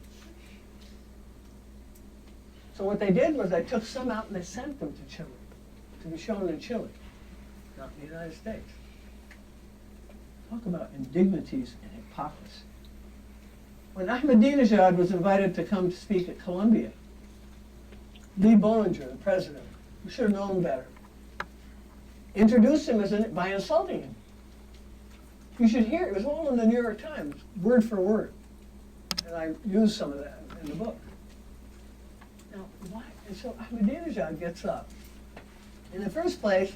So what they did was they took some out and they sent them to Chile, to be shown in Chile, not in the United States. Talk about indignities and hypocrisy. When Ahmadinejad was invited to come to speak at Columbia, Lee Bollinger, the president, who should have known better, introduced him by insulting him. You should hear it. It was all in the New York Times, word for word. And I used some of that in the book. Now, why? And so Ahmadinejad gets up. In the first place,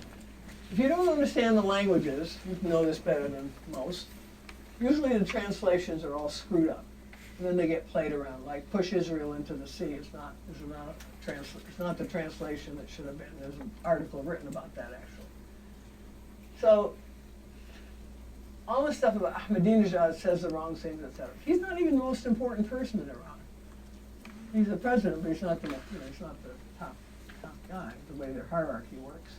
if you don't understand the languages, you know this better than most, usually the translations are all screwed up. And then they get played around, like push Israel into the sea. It's not the translation that should have been. There's an article written about that, actually. So, all this stuff about Ahmadinejad says the wrong things, etc. He's not even the most important person in Iran. He's the president, but he's not the top guy, the way their hierarchy works.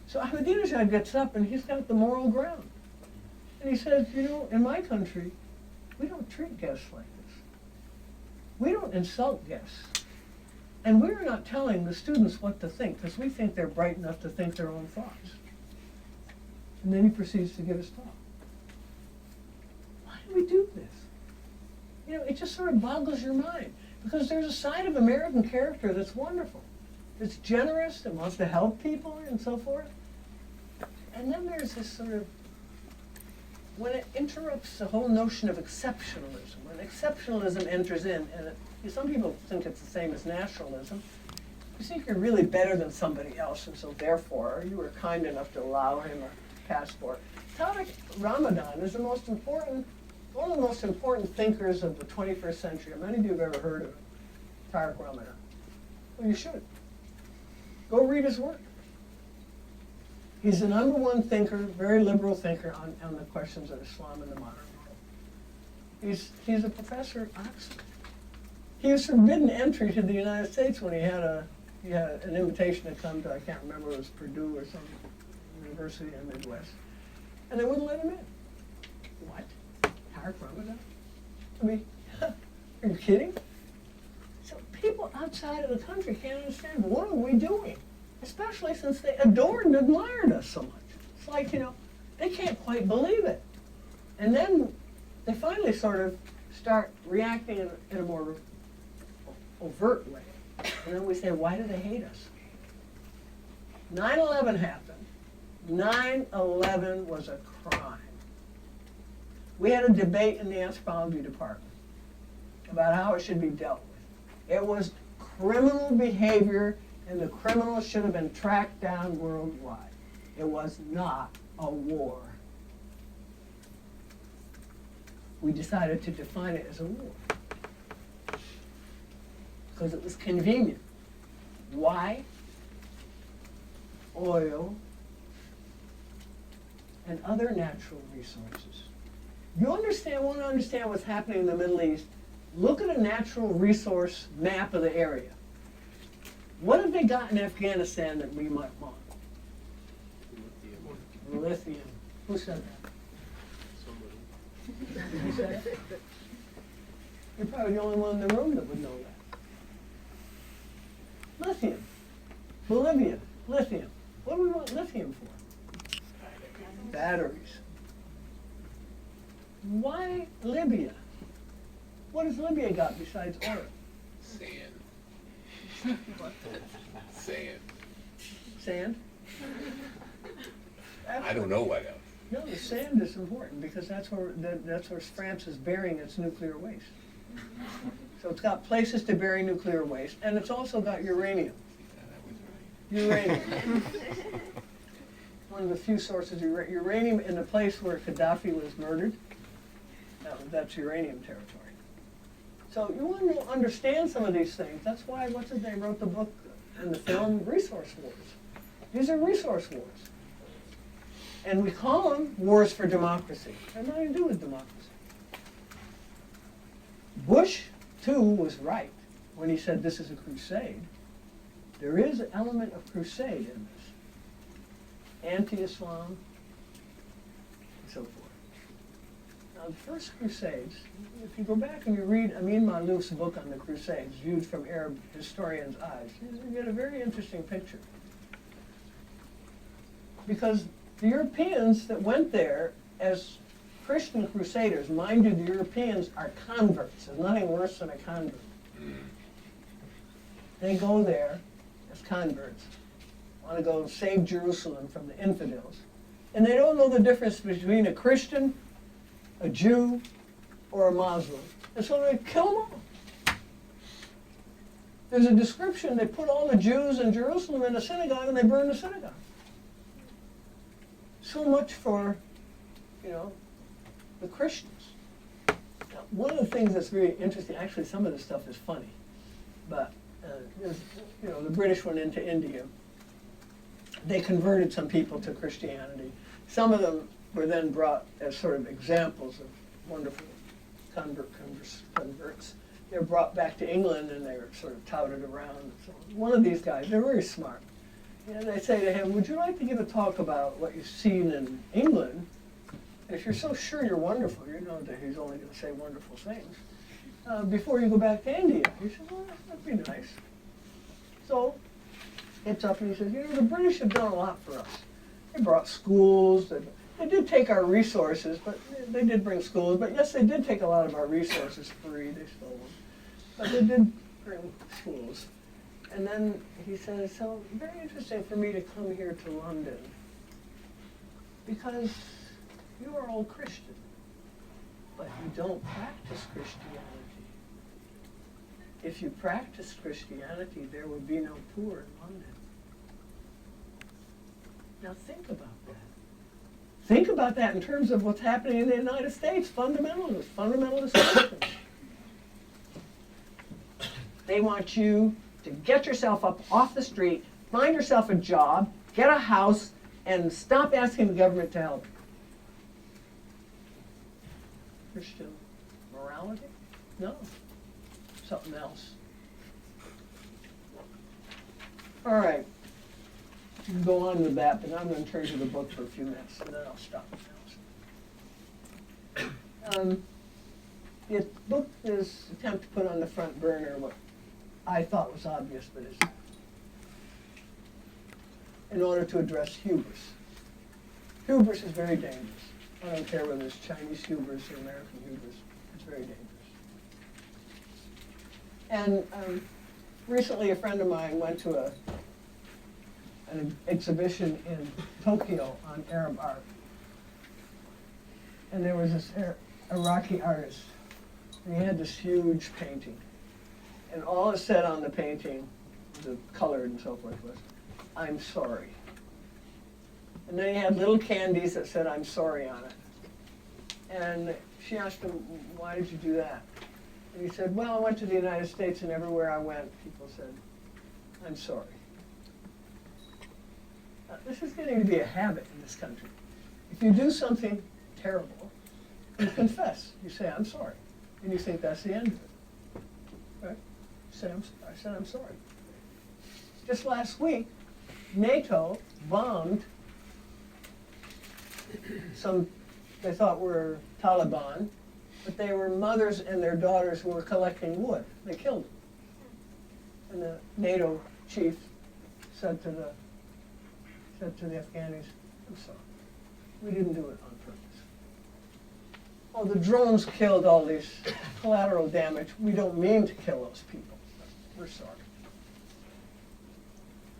So Ahmadinejad gets up and he's got the moral ground. And he says, you know, in my country, we don't treat guests like this. We don't insult guests. And we're not telling the students what to think, because we think they're bright enough to think their own thoughts. And then he proceeds to give his talk. Why do we do this? You know, it just sort of boggles your mind, because there's a side of American character that's wonderful. It's generous, that wants to help people and so forth. And then there's this sort of, when it interrupts the whole notion of exceptionalism, when exceptionalism enters in, and some people think it's the same as nationalism, you think you're really better than somebody else, and so therefore you were kind enough to allow him a passport. Tariq Ramadan is one of the most important thinkers of the 21st century. Many of you have ever heard of him, Tariq Ramadan. Well, you should. Go read his work. He's the number one thinker, very liberal thinker on the questions of Islam in the modern world. He's a professor at Oxford. He was forbidden entry to the United States when he had an invitation to come to, I can't remember, it was Purdue or some University in the Midwest, and they wouldn't let him in. What? Hard Ramadan? I mean, are you kidding? So people outside of the country can't understand, what are we doing? Especially since they adored and admired us so much. It's like, they can't quite believe it. And then they finally sort of start reacting in a more overt way. And then we say, why do they hate us? 9/11 happened. 9/11 was a crime. We had a debate in the anthropology department about how it should be dealt with. It was criminal behavior, and the criminals should have been tracked down worldwide. It was not a war. We decided to define it as a war because it was convenient. Why? Oil and other natural resources. You want to understand what's happening in the Middle East? Look at a natural resource map of the area. What have they got in Afghanistan that we might want? Lithium. Who said that? Did you say it? You're probably the only one in the room that would know that. Lithium. Bolivia. Lithium. What do we want lithium for? Batteries. Why Libya? What has Libya got besides oil? Sand. Sand. Sand? I don't know what else. No, the sand is important because that's where France is burying its nuclear waste. So it's got places to bury nuclear waste, and it's also got uranium. Yeah, that was right. Uranium. One of the few sources of uranium in the place where Gaddafi was murdered. That's uranium territory. So you want to understand some of these things. That's why they wrote the book and the film Resource Wars. These are resource wars. And we call them wars for democracy. They have nothing to do with democracy. Bush, too, was right when he said this is a crusade. There is an element of crusade in this. Anti-Islam, and so forth. Now, the first Crusades, if you go back and you read Amin Malouf's book on the Crusades, viewed from Arab historians' eyes, you get a very interesting picture. Because the Europeans that went there as Christian crusaders, mind you, the Europeans are converts. There's nothing worse than a convert. They go there as converts, want to go and save Jerusalem from the infidels. And they don't know the difference between a Christian, a Jew, or a Muslim. And so they kill them all. There's a description, they put all the Jews in Jerusalem in a synagogue and they burn the synagogue. So much for, the Christians. Now, one of the things that's very interesting, actually some of this stuff is funny, but the British went into India. They converted some people to Christianity. Some of them were then brought as sort of examples of wonderful converts. They were brought back to England and they were sort of touted around. So one of these guys, they're very smart. And they say to him, would you like to give a talk about what you've seen in England? And if you're so sure you're wonderful, you know that he's only going to say wonderful things, before you go back to India. He said, well, that'd be nice. So, gets up and he says, the British have done a lot for us. They brought schools. They did take our resources, but they did bring schools. But yes, they did take a lot of our resources free. They stole them. But they did bring schools. And then he says, so very interesting for me to come here to London because you are all Christian, but you don't practice Christianity. If you practice Christianity, there would be no poor in London. Now think about that. Think about that in terms of what's happening in the United States, fundamentalist Christians. They want you to get yourself up off the street, find yourself a job, get a house, and stop asking the government to help you. Christian morality? No. Something else. All right. You can go on with that, but I'm going to turn to the book for a few minutes, and then I'll stop. The book is an attempt to put on the front burner what I thought was obvious, but isn't, in order to address hubris. Hubris is very dangerous. I don't care whether it's Chinese hubris or American hubris. It's very dangerous. And recently a friend of mine went to an exhibition in Tokyo on Arab art. And there was this Iraqi artist, and he had this huge painting. And all it said on the painting, the colored and so forth, was, "I'm sorry." And then he had little candies that said, "I'm sorry" on it. And she asked him, "Why did you do that?" And he said, "Well, I went to the United States, and everywhere I went, people said, 'I'm sorry.'" This is getting to be a habit in this country. If you do something terrible, you confess. You say, "I'm sorry." And you think that's the end of it. Right? You say, I said, "I'm sorry." Just last week, NATO bombed some they thought were Taliban, but they were mothers and their daughters who were collecting wood. They killed them. And the NATO chief said to the Afghanis, "I'm sorry. We didn't do it on purpose. Oh, the drones killed all these collateral damage. We don't mean to kill those people. We're sorry."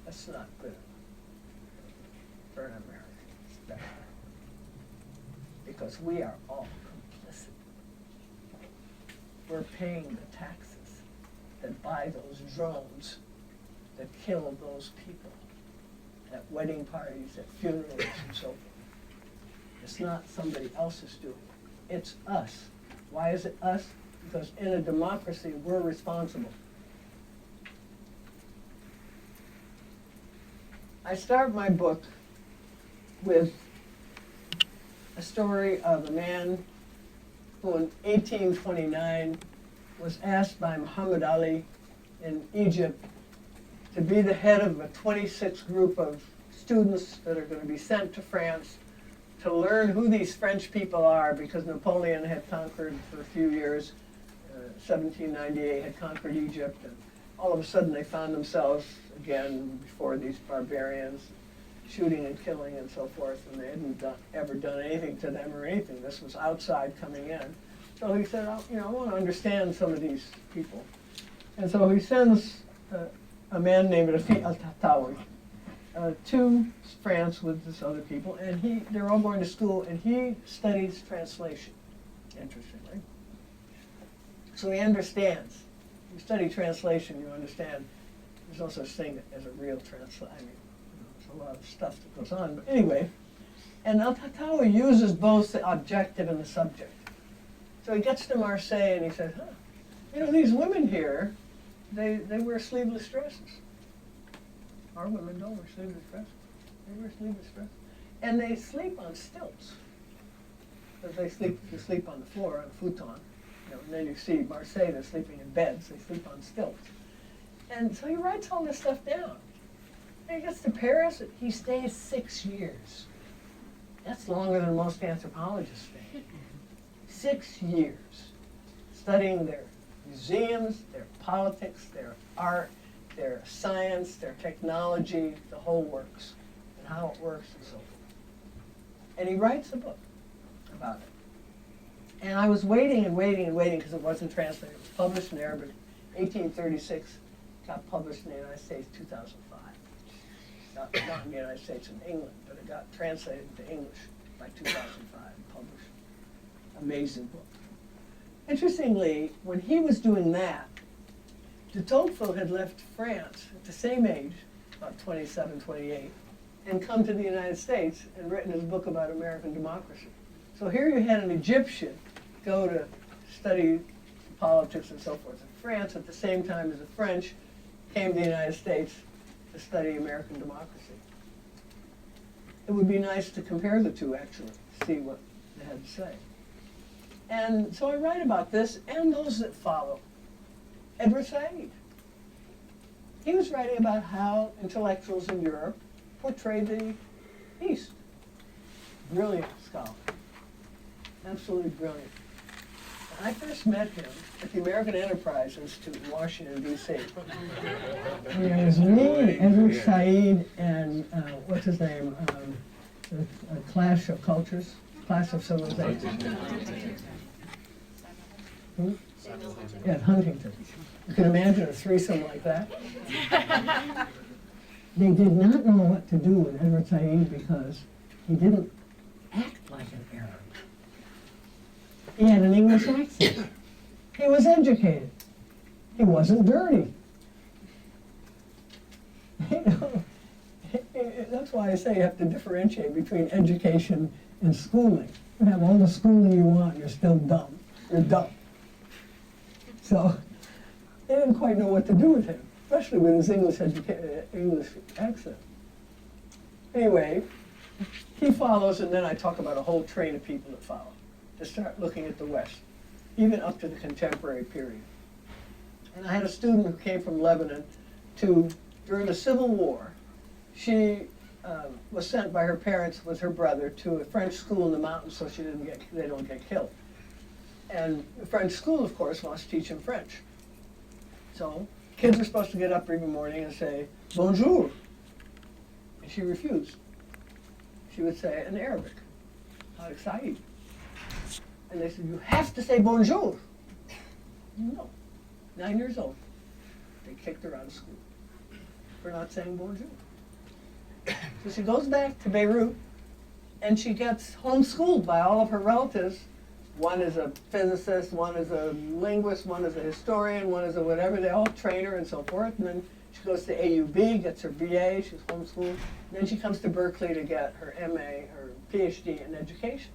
That's not good for an American. It's bad. Because we are all complicit. We're paying the taxes that buy those drones that kill those people at wedding parties, at funerals, and so forth. It's not somebody else's doing it. It's us. Why is it us? Because in a democracy, we're responsible. I start my book with a story of a man who in 1829 was asked by Muhammad Ali in Egypt to be the head of a 26 group of students that are going to be sent to France to learn who these French people are, because Napoleon had conquered for a few years, 1798 had conquered Egypt, and all of a sudden they found themselves again before these barbarians, shooting and killing and so forth, and they hadn't ever done anything to them or anything. This was outside coming in. So he said, I want to understand some of these people. And so he sends a man named Rafi al-Tahtawi to France with this other people, and they're all going to school, and he studies translation, interestingly. So he understands. You study translation, you understand there's no such thing as a real translation. I mean, there's a lot of stuff that goes on. But anyway, and al-Tahtawi uses both the objective and the subject. So he gets to Marseille and he says, these women here, they wear sleeveless dresses. Our women don't wear sleeveless dresses. They wear sleeveless dresses. And they sleep on stilts. Because you sleep on the floor, on a futon. And then you see Marseille, they're sleeping in beds. They sleep on stilts. And so he writes all this stuff down. And he gets to Paris, he stays 6 years. That's longer than most anthropologists stay. 6 years. Studying their museums, their politics, their art, their science, their technology, the whole works, and how it works and so forth. And he writes a book about it. And I was waiting and waiting and waiting because it wasn't translated. It was published in Arabic, 1836, got published in the United States, 2005. Not in the United States, in England, but it got translated into English by 2005 and published. Amazing book. Interestingly, when he was doing that, de Tocqueville had left France at the same age, about 27, 28, and come to the United States and written his book about American democracy. So here you had an Egyptian go to study politics and so forth in France at the same time as the French came to the United States to study American democracy. It would be nice to compare the two, actually, see what they had to say. And so I write about this and those that follow. Edward Said. He was writing about how intellectuals in Europe portray the East. Brilliant scholar. Absolutely brilliant. I first met him at the American Enterprise Institute in Washington, D.C. And there was me, Edward Said, and what's his name? A Clash of Cultures, Clash of Civilizations. Hmm? Yeah, Huntington. You can imagine a threesome like that. They did not know what to do with Edward Said because he didn't act like an Arab. He had an English accent. He was educated. He wasn't dirty. You know, that's why I say you have to differentiate between education and schooling. You have all the schooling you want, you're still dumb. You're dumb. So they didn't quite know what to do with him, especially with his English accent. Anyway, he follows, and then I talk about a whole train of people that follow to start looking at the West, even up to the contemporary period. And I had a student who came from Lebanon during the Civil War, she was sent by her parents with her brother to a French school in the mountains so they don't get killed. And the French school, of course, wants to teach them French. So kids are supposed to get up every morning and say, bonjour. And she refused. She would say it in Arabic. How exciting. And they said, you have to say bonjour. No. 9 years old. They kicked her out of school for not saying bonjour. So she goes back to Beirut, and she gets homeschooled by all of her relatives. One is a physicist, one is a linguist, one is a historian, one is a whatever. They all train her and so forth. And then she goes to AUB, gets her BA, she's homeschooled. And then she comes to Berkeley to get her MA, her PhD in education.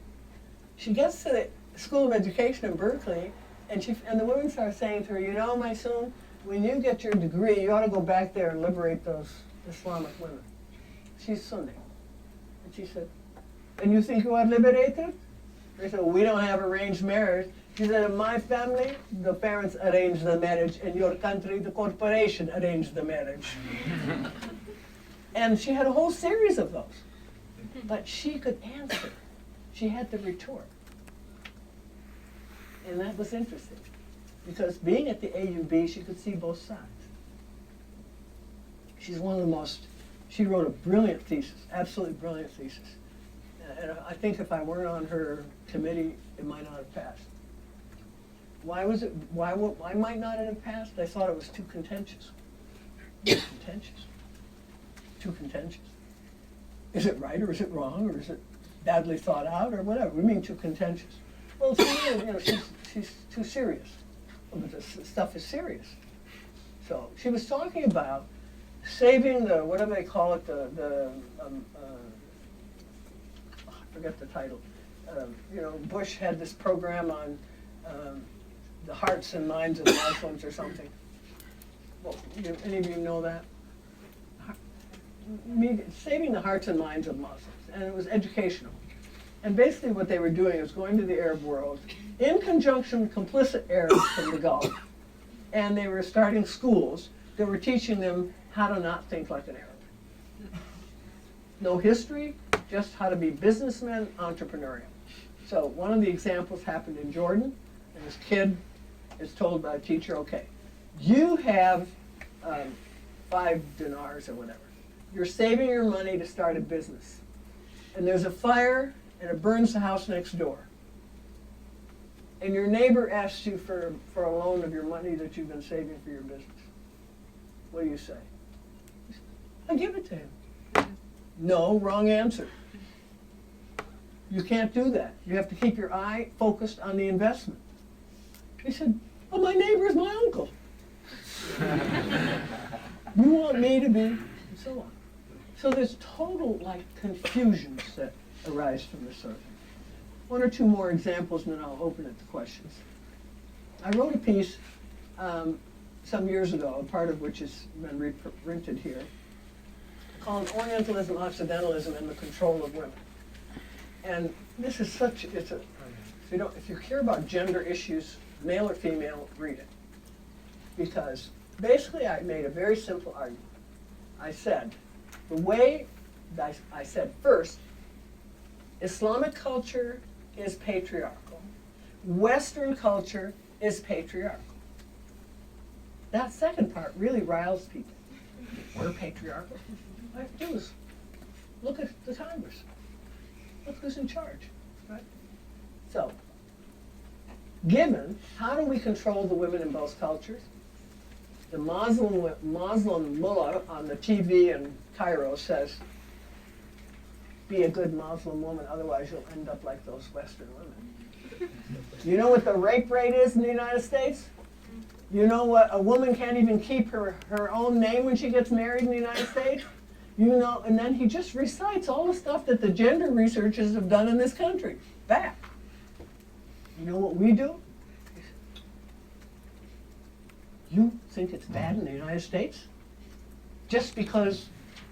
She gets to the School of Education in Berkeley, and the women start saying to her, you know, my son, when you get your degree, you ought to go back there and liberate those Islamic women. She's Sunni. And she said, and you think you are liberated? They said, well, we don't have arranged marriage. She said, in my family, the parents arranged the marriage. In your country, the corporation arranged the marriage. And she had a whole series of those. But she could answer. She had the retort. And that was interesting. Because being at the AUB, she could see both sides. She's one of the most, she wrote a brilliant thesis, absolutely brilliant thesis. And I think if I weren't on her committee, it might not have passed. Why might not it have passed? I thought it was too contentious. Too contentious. Is it right or is it wrong or is it badly thought out or whatever? We mean too contentious. Well, she's too serious. But this stuff is serious. So she was talking about saving the, what do they call it, I forget the title. Bush had this program on the hearts and minds of Muslims or something. Well, any of you know that? Saving the hearts and minds of Muslims, and it was educational. And basically what they were doing is going to the Arab world in conjunction with complicit Arabs from the Gulf, and they were starting schools that were teaching them how to not think like an Arab. No history, just how to be businessmen, entrepreneurial. So one of the examples happened in Jordan, and this kid is told by a teacher, okay, you have 5 dinars or whatever. You're saving your money to start a business. And there's a fire, and it burns the house next door. And your neighbor asks you for a loan of your money that you've been saving for your business. What do you say? I give it to him. No, wrong answer. You can't do that. You have to keep your eye focused on the investment. He said, well, my neighbor is my uncle. You want me to be, and so on. So there's total, confusions that arise from this sort of thing. 1 or 2 more examples, and then I'll open it to questions. I wrote a piece some years ago, a part of which has been reprinted here, called Orientalism, Occidentalism, and the Control of Women. And this is if you care about gender issues, male or female, read it. Because basically I made a very simple argument. I said, the way I said first, Islamic culture is patriarchal. Western culture is patriarchal. That second part really riles people. We're patriarchal. All I have to do is look at the Congress. Look who's in charge, right? So, given, how do we control the women in both cultures? The Muslim mullah on the TV in Cairo says, be a good Muslim woman, otherwise you'll end up like those Western women. You know what the rape rate is in the United States? You know what, a woman can't even keep her own name when she gets married in the United States? You know, and then he just recites all the stuff that the gender researchers have done in this country. Back. You know what we do? You think it's bad in the United States? Just because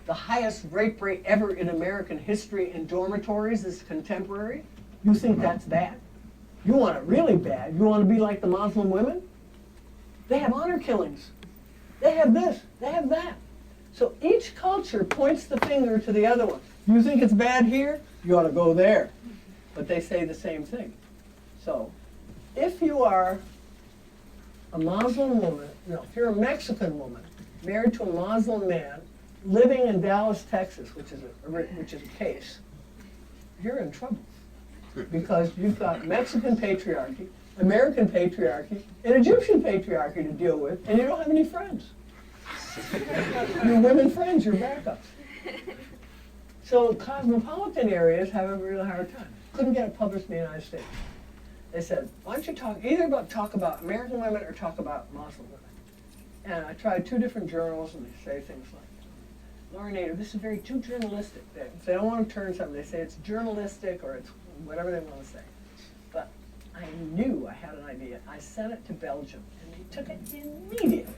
the highest rape rate ever in American history in dormitories is contemporary? You think that's bad? You want it really bad. You want to be like the Muslim women? They have honor killings. They have this. They have that. So each culture points the finger to the other one. You think it's bad here? You ought to go there. But they say the same thing. So if you are a Muslim woman, no, if you're a Mexican woman married to a Muslim man living in Dallas, Texas, which is a case, you're in trouble. Because you've got Mexican patriarchy, American patriarchy, and Egyptian patriarchy to deal with, and you don't have any friends. Your women friends, your backups. So cosmopolitan areas have a really hard time. Couldn't get it published in the United States. They said, why don't you talk about American women or talk about Muslim women? And I tried 2 different journals, and they say things like, Laura Nader, this is very too journalistic. If they don't want to turn something, they say it's journalistic or it's whatever they want to say. But I knew I had an idea. I sent it to Belgium, and they took it immediately.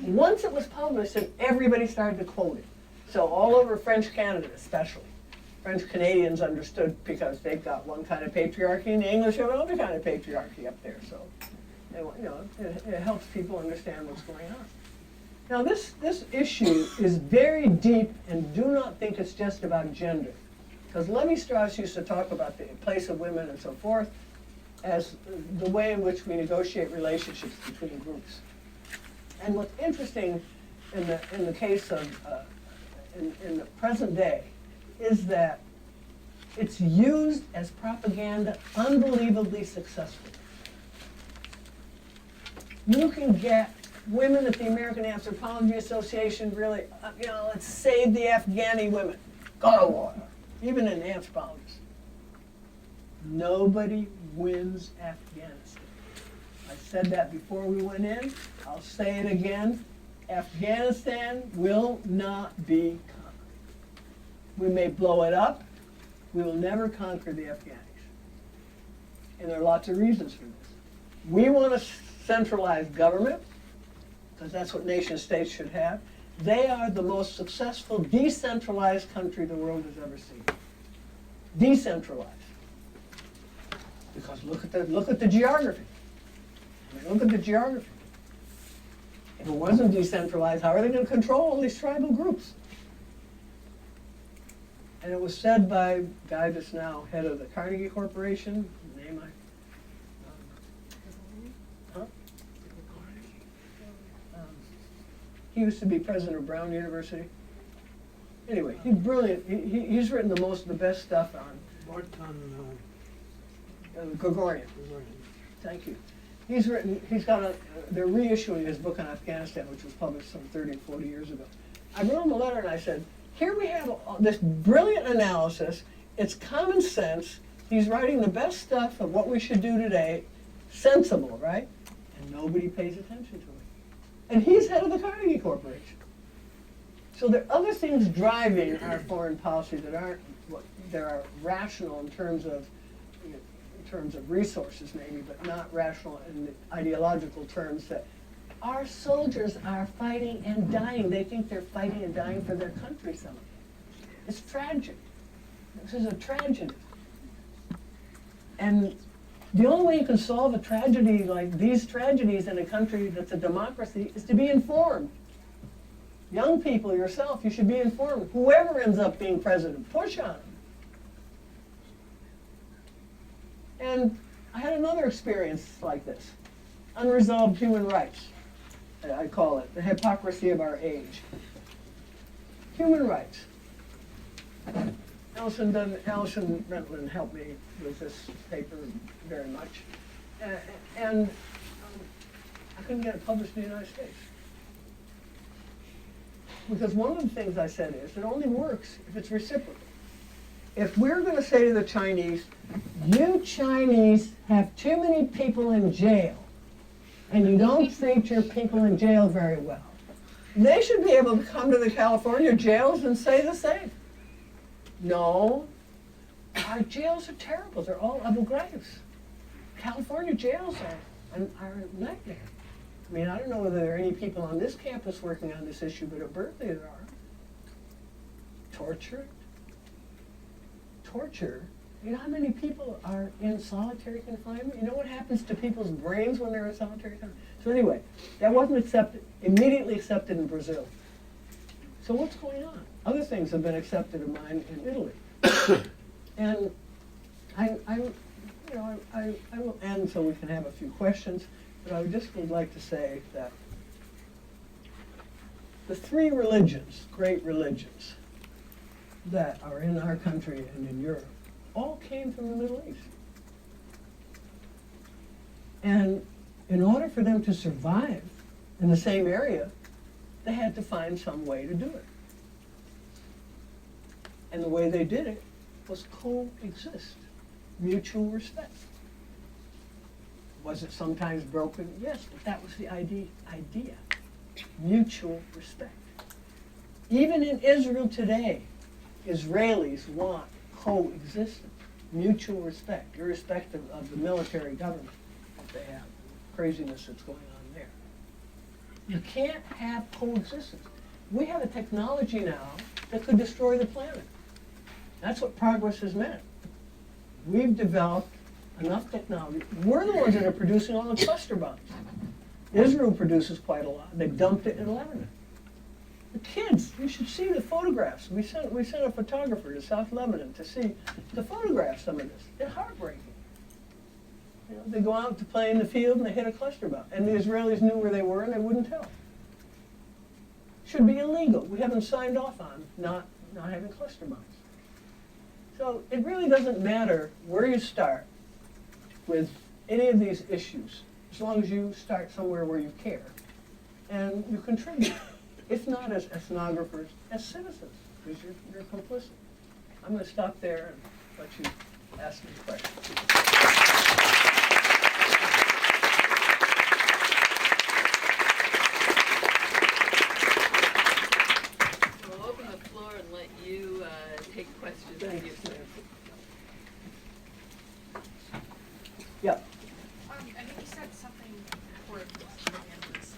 Once it was published, and everybody started to quote it. So all over French Canada especially. French Canadians understood because they've got one kind of patriarchy, and the English have another kind of patriarchy up there. So, you know, it helps people understand what's going on. Now this issue is very deep, and do not think it's just about gender. Because Levi-Strauss used to talk about the place of women and so forth as the way in which we negotiate relationships between groups. And what's interesting in the case of in the present day is that it's used as propaganda unbelievably successfully. You can get women at the American Anthropology Association really, let's save the Afghani women. Go to war. Even an anthropologist. Nobody wins Afghanistan. I said that before we went in. I'll say it again. Afghanistan will not be conquered. We may blow it up. We will never conquer the Afghanis. And there are lots of reasons for this. We want a centralized government, because that's what nation states should have. They are the most successful decentralized country the world has ever seen. Decentralized. Because look at the geography. I mean, look at the geography. If it wasn't decentralized, how are they going to control all these tribal groups? And it was said by a guy that's now head of the Carnegie Corporation, name he used to be president of Brown University. Anyway, he's brilliant. He's written the best stuff on Gregorian. Thank you. They're reissuing his book on Afghanistan, which was published some 30 or 40 years ago. I wrote him a letter and I said, here we have this brilliant analysis. It's common sense. He's writing the best stuff of what we should do today. Sensible, right? And nobody pays attention to it. And he's head of the Carnegie Corporation. So there are other things driving our foreign policy that aren't there are rational in terms of resources maybe, but not rational in the ideological terms that our soldiers are fighting and dying. They think they're fighting and dying for their country, some of them. It's tragic. This is a tragedy. And the only way you can solve a tragedy like these tragedies in a country that's a democracy is to be informed. Young people yourself, you should be informed. Whoever ends up being president, push on them. And I had another experience like this. Unresolved human rights, I call it, the hypocrisy of our age. Human rights. Alison Rentlin helped me with this paper very much. And I couldn't get it published in the United States. Because one of the things I said is, it only works if it's reciprocal. If we're going to say to the Chinese, you Chinese have too many people in jail, and you don't treat your people in jail very well, they should be able to come to the California jails and say the same. No, our jails are terrible. They're all Abu Ghraibs. California jails are a nightmare. I mean, I don't know whether there are any people on this campus working on this issue, but at Berkeley there are. Torture. You know how many people are in solitary confinement? You know what happens to people's brains when they're in solitary confinement? So anyway, that wasn't immediately accepted in Brazil. So what's going on? Other things have been accepted of mine in Italy. And I will end so we can have a few questions, but I just would like to say that the three religions, great religions, that are in our country and in Europe, all came from the Middle East. And in order for them to survive in the same area, they had to find some way to do it. And the way they did it was coexist, mutual respect. Was it sometimes broken? Yes, but that was the idea. Mutual respect. Even in Israel today, Israelis want coexistence, mutual respect, irrespective of the military government that they have, craziness that's going on there. You can't have coexistence. We have a technology now that could destroy the planet. That's what progress has meant. We've developed enough technology. We're the ones that are producing all the cluster bombs. Israel produces quite a lot. They dumped it in Lebanon. The kids, you should see the photographs. We sent a photographer to South Lebanon to see the photographs some of this. It's heartbreaking. You know, they go out to play in the field and they hit a cluster bomb. And the Israelis knew where they were and they wouldn't tell. Should be illegal. We haven't signed off on not having cluster bombs. So it really doesn't matter where you start with any of these issues, as long as you start somewhere where you care and you contribute. If not as ethnographers, as citizens, because you're complicit. I'm going to stop there and let you ask me questions. We'll open the floor and let you take questions. Thanks, Nancy. Yep. I think you said something important at the end of this.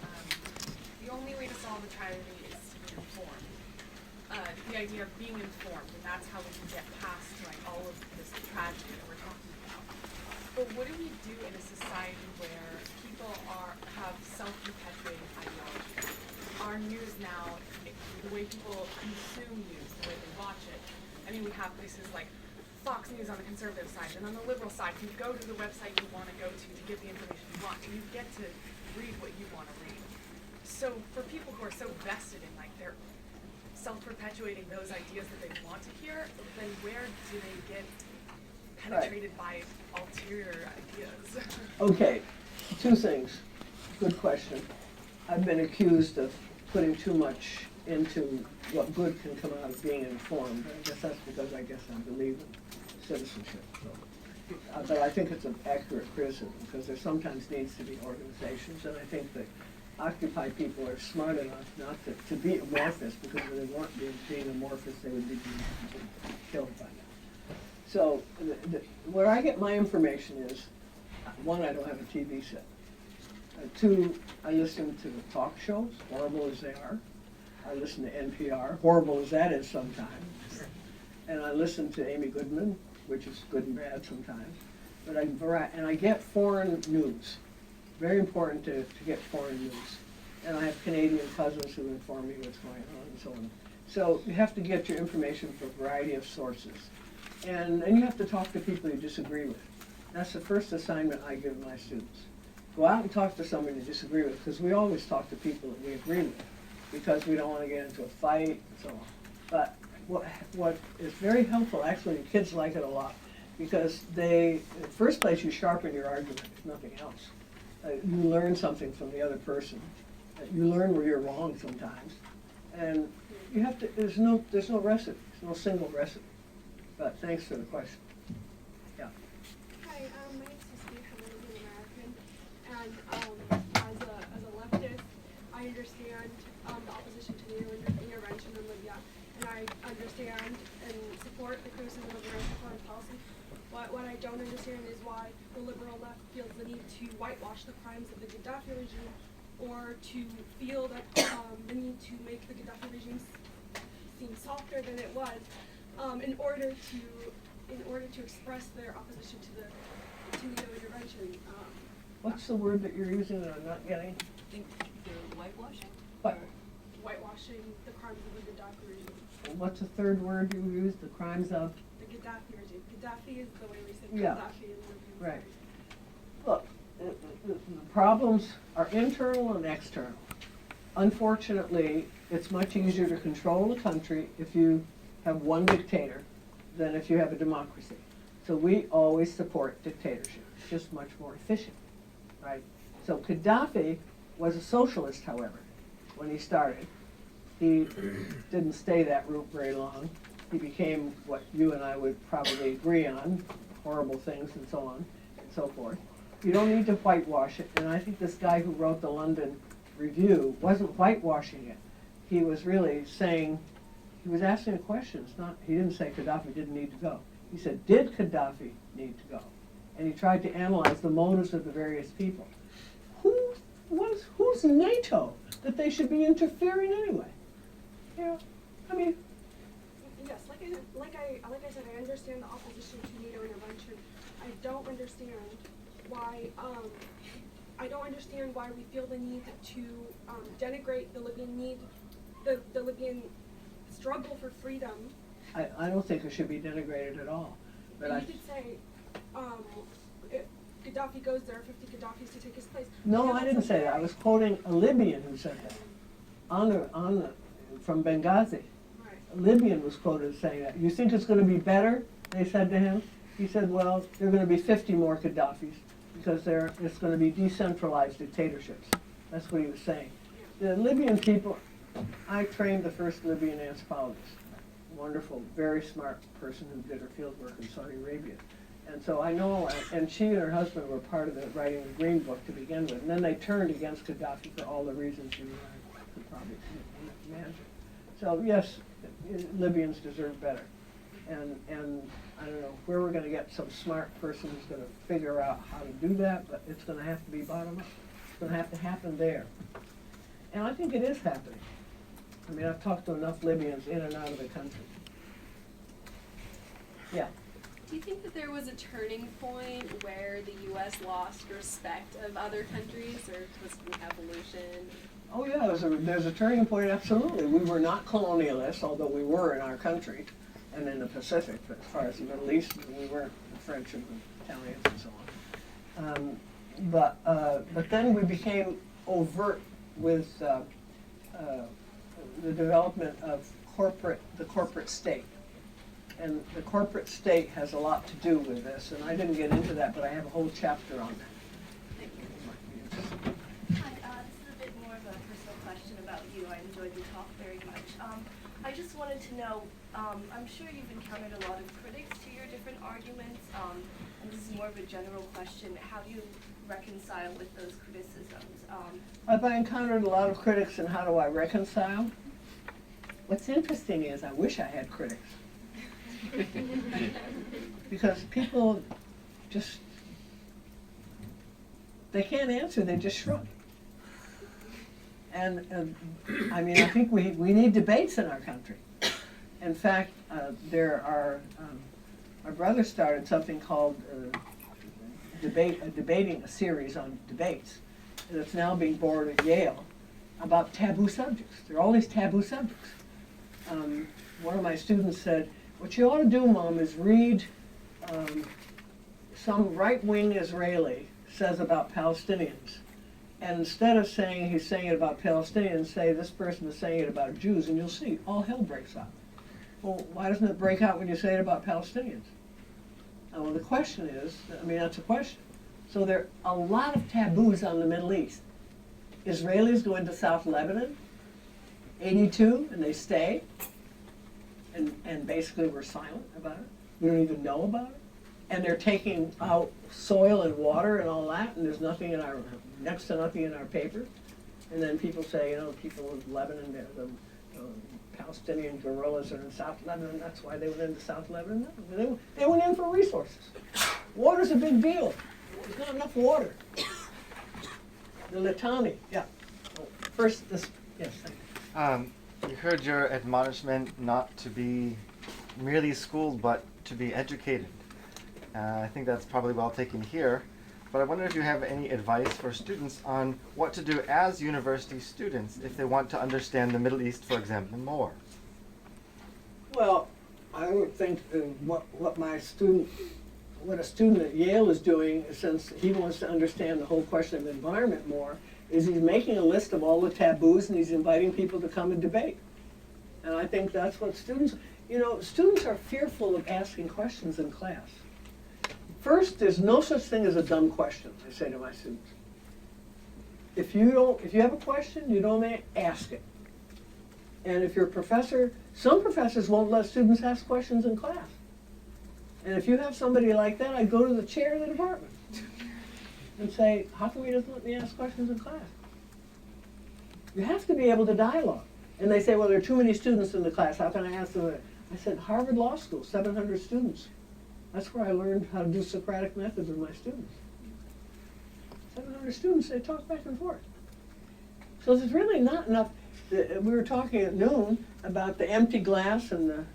The only way to solve a tragedy is to be informed. The idea of being informed, and that's how we can get past like all of this tragedy that we're talking about. But what do we do in a society where people have self-perpetuating ideology? Our news now, the way people consume news, the way they watch it. I mean, we have places like Fox News on the conservative side, and on the liberal side, you go to the website you want to go to get the information you want, and you get to read what you want to read. So for people who are so vested in like their self-perpetuating those ideas that they want to hear, then where do they get penetrated by ulterior ideas? Okay, two things. Good question. I've been accused of putting too much into what good can come out of being informed. I guess that's because I believe in citizenship. So. But I think it's an accurate criticism because there sometimes needs to be organizations, and I think that Occupy people are smart enough not to be amorphous, because if they weren't being amorphous, they would be killed by now. So where I get my information is, one, I don't have a TV set. Two, I listen to the talk shows, horrible as they are. I listen to NPR, horrible as that is sometimes. And I listen to Amy Goodman, which is good and bad sometimes. But I get foreign news. Very important to get foreign news. and I have Canadian cousins who inform me what's going on and so on. So you have to get your information from a variety of sources. And then you have to talk to people you disagree with. That's the first assignment I give my students. Go out and talk to somebody you disagree with, because we always talk to people that we agree with, because we don't want to get into a fight and so on. But what is very helpful, actually, kids like it a lot, because in the first place, you sharpen your argument, if nothing else. You learn something from the other person. You learn where you're wrong sometimes. And you have to, there's no recipe, there's no single recipe. But thanks for the question. Yeah. Hi, my name is Sophia. I'm an American, and as a leftist, I understand the opposition to NATO intervention in Libya, and I understand and support the criticism of American foreign policy. What I don't understand is why the liberal left feels the need to whitewash the crimes of the Gaddafi regime, or to feel that the need to make the Gaddafi regime seem softer than it was, in order to express their opposition to NATO intervention. What's the word that you're using that I'm not getting? I think they're whitewashing? What? Whitewashing the crimes of the Gaddafi regime. What's the third word you used? The crimes of? The Gaddafi regime. Gaddafi is the way we say Yeah. Gaddafi in Libya. Right. Look, the problems are internal and external. Unfortunately, it's much easier to control a country if you have one dictator than if you have a democracy. So we always support dictatorship. It's just much more efficient, right? So Gaddafi was a socialist, however, when he started. He didn't stay that route very long. He became what you and I would probably agree on, horrible things and so on and so forth. You don't need to whitewash it, and I think this guy who wrote the London Review wasn't whitewashing it. He was really saying, he was asking a question. He didn't say Gaddafi didn't need to go. He said, did Gaddafi need to go? And he tried to analyze the motives of the various people. Who's NATO that they should be interfering anyway? You know, I mean, Yes, like I said, I understand the opposition to NATO intervention. I don't understand why we feel the need to denigrate the Libyan need, the Libyan struggle for freedom. I don't think it should be denigrated at all. But You did say Gaddafi goes there, 50 Gaddafis to take his place. No, Yeah, I that's didn't say okay. that. I was quoting a Libyan who said that. From Benghazi. Right. A Libyan was quoted as saying that. You think it's going to be better? They said to him. He said, well, there are going to be 50 more Gaddafis because it's going to be decentralized dictatorships. That's what he was saying. The Libyan people, I trained the first Libyan anthropologist. Wonderful, very smart person who did her field work in Saudi Arabia. And so I know, and she and her husband were part of writing the Green Book to begin with. And then they turned against Gaddafi for all the reasons you could probably imagine. So yes, Libyans deserve better. And I don't know where we're going to get some smart person who's going to figure out how to do that, but it's going to have to be bottom up. It's going to have to happen there. And I think it is happening. I mean, I've talked to enough Libyans in and out of the country. Yeah. Do you think that there was a turning point where the U.S. lost respect of other countries, or was it an evolution? Oh yeah, there's a turning point, absolutely. We were not colonialists, although we were in our country and in the Pacific, but as far as the Middle East, we weren't the French and the Italians and so on. But then we became overt with the development of the corporate state. And the corporate state has a lot to do with this, and I didn't get into that, but I have a whole chapter on that. Hi, this is a bit more of a personal question about you. I enjoyed the talk very much. I just wanted to know, I'm sure you've encountered a lot of critics to your different arguments, and this is more of a general question. How do you reconcile with those criticisms? Have I encountered a lot of critics, and how do I reconcile? What's interesting is I wish I had critics. Because people just, they can't answer, they just shrug. And I mean, I think we need debates in our country. In fact, my brother started something called debating a series on debates. And it's now being board at Yale. about taboo subjects. There are all these taboo subjects. One of my students said, what you ought to do, Mom, is read some right-wing Israeli says about Palestinians. And instead of saying he's saying it about Palestinians, say this person is saying it about Jews, and you'll see, all hell breaks out. Well, why doesn't it break out when you say it about Palestinians? Well, the question is, I mean, that's a question. So there are a lot of taboos on the Middle East. Israelis go into South Lebanon, 82, and they stay, and basically we're silent about it. We don't even know about it. And they're taking out soil and water and all that, and there's nothing in our, next to nothing in our paper. And then people say, you know, people in Lebanon, the Palestinian guerrillas are in South Lebanon, that's why they went into South Lebanon. No, they went in for resources. Water's a big deal. There's not enough water. The Litani, yeah. Oh, first, this, yes, thank you. You heard your admonishment not to be merely schooled, but to be educated. I think that's probably well taken here, but I wonder if you have any advice for students on what to do as university students if they want to understand the Middle East, for example, more. Well, I would think what a student at Yale is doing, since he wants to understand the whole question of environment more, is he's making a list of all the taboos and he's inviting people to come and debate. And I think that's what students, you know, students are fearful of asking questions in class. First, there's no such thing as a dumb question, I say to my students. If you have a question, you don't ask it. And if you're a professor, some professors won't let students ask questions in class. And if you have somebody like that, I'd go to the chair of the department and say, how come he doesn't let me ask questions in class? You have to be able to dialogue. And they say, well, there are too many students in the class, how can I ask them? I said, Harvard Law School, 700 students. That's where I learned how to do Socratic methods with my students. 700 students, they talk back and forth. So there's really not enough. We were talking at noon about the empty glass and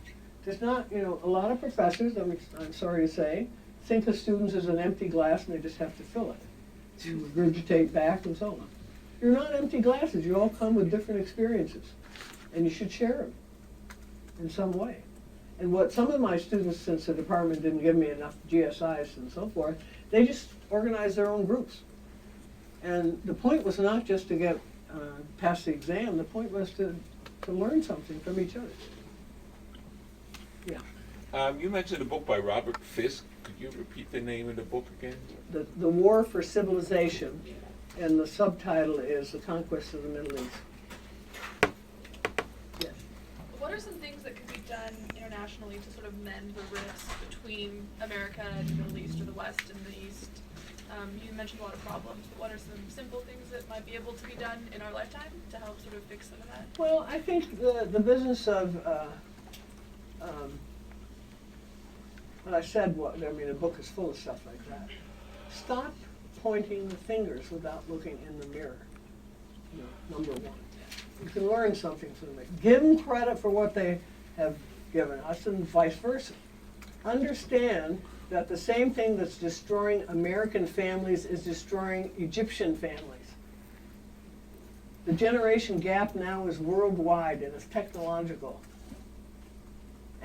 there's not, you know, a lot of professors, I'm sorry to say, think of students as an empty glass and they just have to fill it. To regurgitate back and so on. You're not empty glasses, you all come with different experiences. And you should share them in some way. And what some of my students, since the department didn't give me enough GSIs and so forth, they just organized their own groups. And the point was not just to get past the exam, the point was to learn something from each other. Yeah. You mentioned a book by Robert Fisk. Could you repeat the name of the book again? The War for Civilization, and the subtitle is The Conquest of the Middle East. Yes. What are some things that could be done internationally to sort of mend the rifts between America and the Middle East, or the West and the East? You mentioned a lot of problems, but what are some simple things that might be able to be done in our lifetime to help sort of fix some of that? Well, I think the business of, what I said, I mean, the book is full of stuff like that. Stop pointing the fingers without looking in the mirror, you know, number one. You can learn something from them. Give them credit for what they have given us and vice versa. Understand that the same thing that's destroying American families is destroying Egyptian families. The generation gap now is worldwide and it's technological.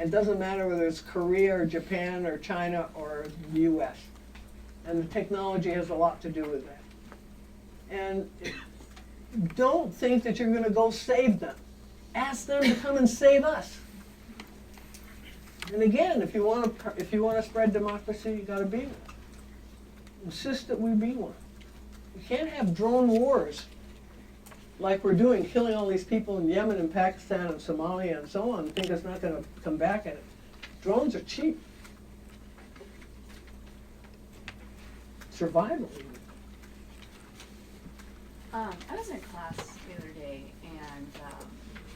It doesn't matter whether it's Korea or Japan or China or the US. And the technology has a lot to do with that. And don't think that you're going to go save them. Ask them to come and save us. And again, if you want to spread democracy, you got to be one. Insist that we be one. You can't have drone wars like we're doing, killing all these people in Yemen and Pakistan and Somalia and so on, and think it's not going to come back at it. Drones are cheap. Survival. I was in a class the other day, and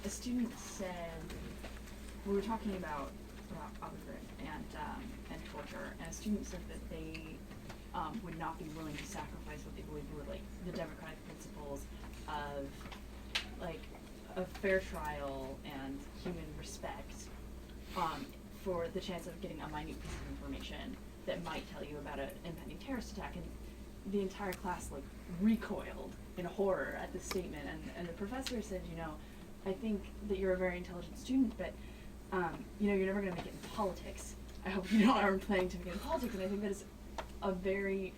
a student said, we were talking about Abu Ghraib and torture, and a student said that they would not be willing to sacrifice what they believed were like the democratic principles of like a fair trial and human respect for the chance of getting a minute piece of information that might tell you about an impending terrorist attack. And the entire class like recoiled in horror at this statement, and the professor said, you know, I think that you're a very intelligent student, but you know, you're never going to make it in politics. I hope you aren't planning to make it in politics. And I think that is a very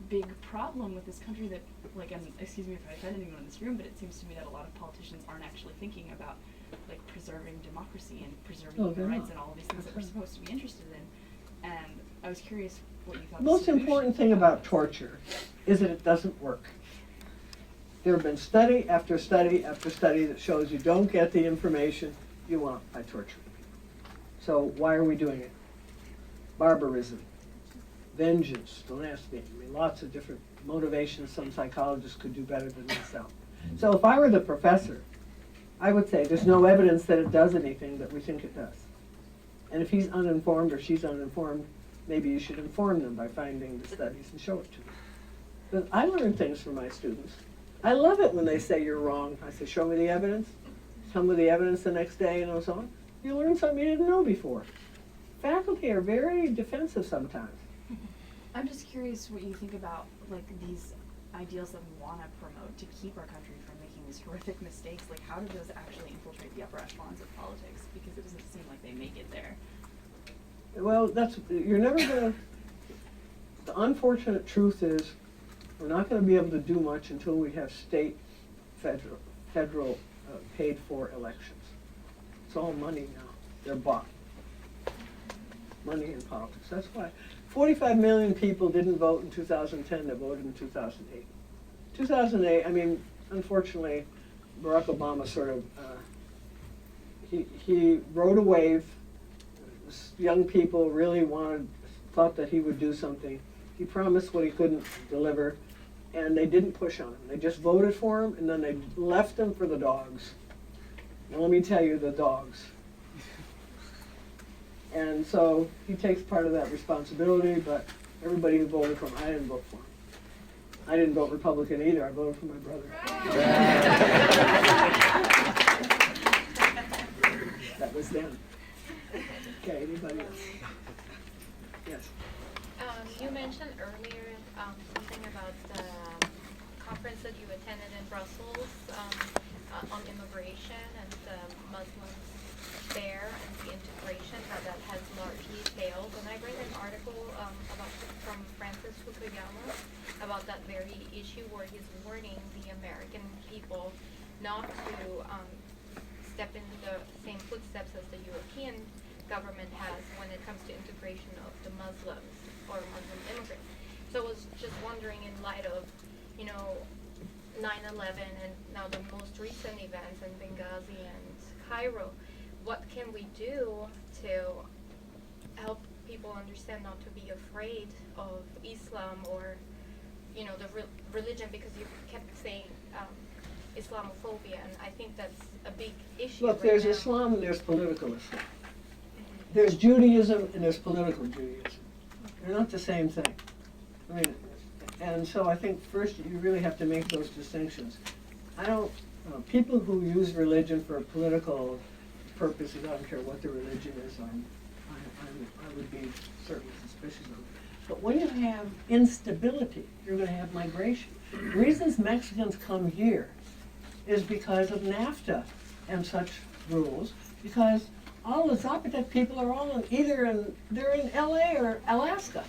big problem with this country that, like, and excuse me if I offend anyone in this room, but it seems to me that a lot of politicians aren't actually thinking about, like, preserving democracy and preserving human rights and all of these things that we're supposed to be interested in. And I was curious what you thought. The most important thing about torture is that it doesn't work. There have been study after study after study that shows you don't get the information you want by torturing people. So why are we doing it? Barbarism, vengeance, don't ask me. I mean, lots of different motivations. Some psychologists could do better than myself. So if I were the professor, I would say there's no evidence that it does anything that we think it does. And if he's uninformed or she's uninformed, maybe you should inform them by finding the studies and show it to them. But I learn things from my students. I love it when they say you're wrong. I say, show me the evidence. Come with the evidence the next day, and so on. You learn something you didn't know before. Faculty are very defensive sometimes. I'm just curious what you think about, like, these ideals that we want to promote to keep our country from making these horrific mistakes. Like, how do those actually infiltrate the upper echelons of politics? Because it doesn't seem like they make it there. Well, you're never going to, the unfortunate truth is we're not going to be able to do much until we have state, federal paid for elections. It's all money now. They're bought. Money in politics. That's why 45 million people didn't vote in 2010, they voted in 2008. 2008, I mean, unfortunately, Barack Obama sort of, he rode a wave. Young people really thought that he would do something. He promised what he couldn't deliver, and they didn't push on him. They just voted for him, and then they left him for the dogs. Now let me tell you, the dogs. And so he takes part of that responsibility, but everybody who voted for him, I didn't vote for him. I didn't vote Republican either, I voted for my brother. That was then. Okay, anybody else? Yes. You mentioned earlier something about the conference that you attended in Brussels on immigration and the Muslims there and the integration, how that has largely failed. And I read an article from Francis Fukuyama about that very issue where he's warning the American people not to step into the same footsteps as the European government has when it comes to integration of the Muslims or Muslim immigrants. So I was just wondering, in light of, 9/11 and now the most recent events in Benghazi and Cairo, what can we do to help people understand not to be afraid of Islam or, the religion, because you kept saying Islamophobia, and I think that's a big issue. Look, right there's now. Islam and there's political Islam. There's Judaism and there's political Judaism. They're not the same thing. I mean, and so I think first you really have to make those distinctions. People who use religion for political purposes, I don't care what the religion is, I would be certainly suspicious of it. But when you have instability, you're going to have migration. The reasons Mexicans come here is because of NAFTA and such rules, because all the Zapotec people are all they're in LA or Alaska.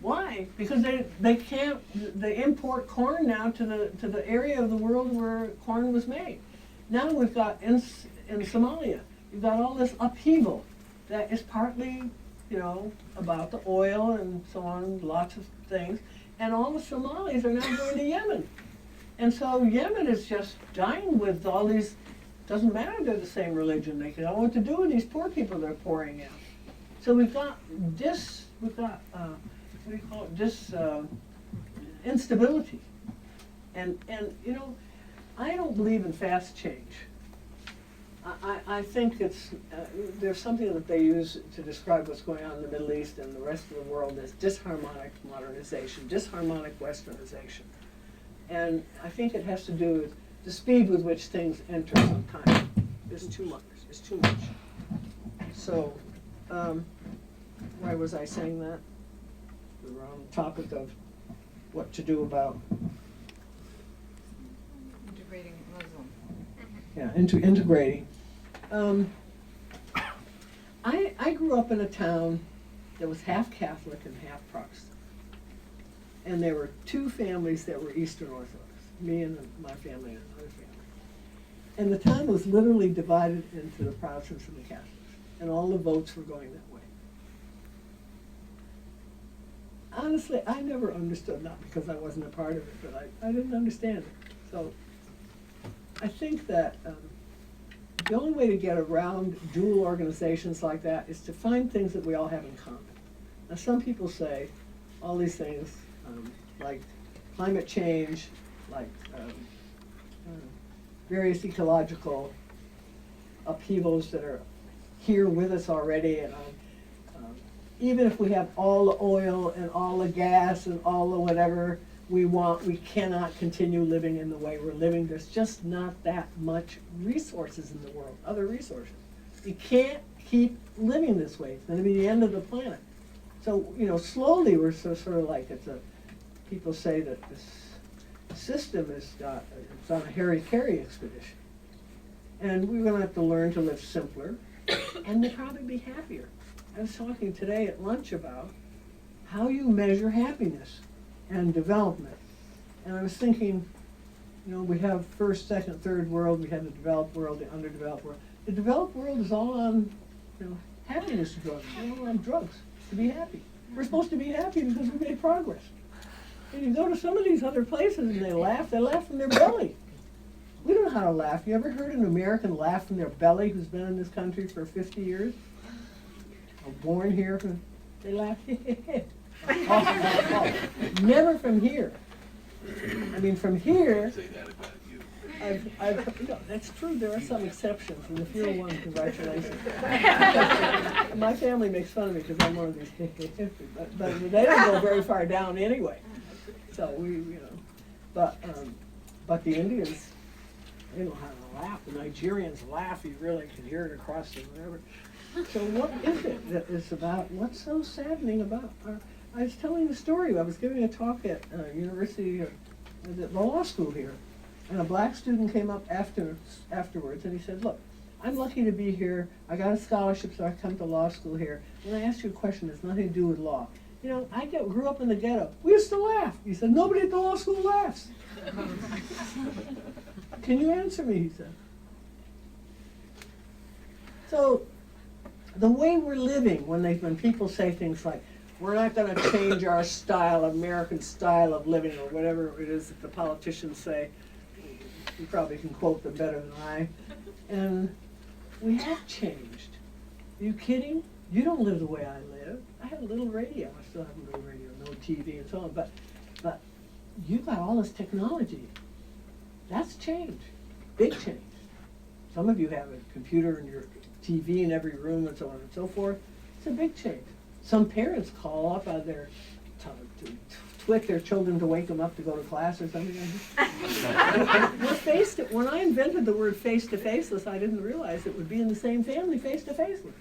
Why? Because they import corn now to the area of the world where corn was made. Now we've got in Somalia, you've got all this upheaval that is partly, about the oil and so on, lots of things, and all the Somalis are now going to Yemen. And so Yemen is just dying with all these, doesn't matter they're the same religion, they don't know what to do with these poor people they're pouring in. So we've got instability. And I don't believe in fast change. I think there's something that they use to describe what's going on in the Middle East and the rest of the world as disharmonic modernization, disharmonic westernization. And I think it has to do with the speed with which things enter sometimes. There's too much. So, why was I saying that? We were on the topic of what to do about Integrating Muslim. integrating. I grew up in a town that was half Catholic and half Protestant. And there were two families that were Eastern Orthodox, me and my family and another family. And the town was literally divided into the Protestants and the Catholics, and all the votes were going that way. Honestly, I never understood, not because I wasn't a part of it, but I didn't understand it. So I think that the only way to get around dual organizations like that is to find things that we all have in common. Now, some people say all these things, like climate change, like various ecological upheavals that are here with us already, and even if we have all the oil and all the gas and all the whatever we want, we cannot continue living in the way we're living. There's just not that much resources in the world, other resources. You can't keep living this way. It's going to be the end of the planet. So, slowly we're sort of like, people say that this system it's on a hara-kiri expedition. And we're going to have to learn to live simpler and to probably be happier. I was talking today at lunch about how you measure happiness and development. And I was thinking, we have first, second, third world, we have the developed world, the underdeveloped world. The developed world is all on, happiness drugs, all on drugs to be happy. We're supposed to be happy because we made progress. And you go to some of these other places and they laugh from their belly. We don't know how to laugh. You ever heard an American laugh from their belly who's been in this country for 50 years? Or born here, they laugh, never from here. I mean, from here, Say that about you. that's true, there are some exceptions, and if you're one, congratulations. My family makes fun of me because I'm one of these, but they don't go very far down anyway. So but the Indians, they know how to laugh. The Nigerians laugh, you really can hear it across the whatever. So what is it that is about, what's so saddening about I was telling the story, I was giving a talk at university, at the law school here, and a black student came up afterwards and he said, look, I'm lucky to be here, I got a scholarship so I come to law school here, and I asked you a question that's nothing to do with law. I grew up in the ghetto, we used to laugh. He said, nobody at the law school laughs. Can you answer me, he said. So, the way we're living, when people say things like, we're not going to change our style, American style of living, or whatever it is that the politicians say, you probably can quote them better than I, and we have changed. Are you kidding? You don't live the way I live. I have a little radio. I still have a little radio, no TV and so on, but you got all this technology. That's change, big change. Some of you have a computer and your TV in every room and so on and so forth. It's a big change. Some parents call up on their to twit their children to wake them up to go to class or something. When I invented the word face-to-faceless, I didn't realize it would be in the same family, face-to-faceless.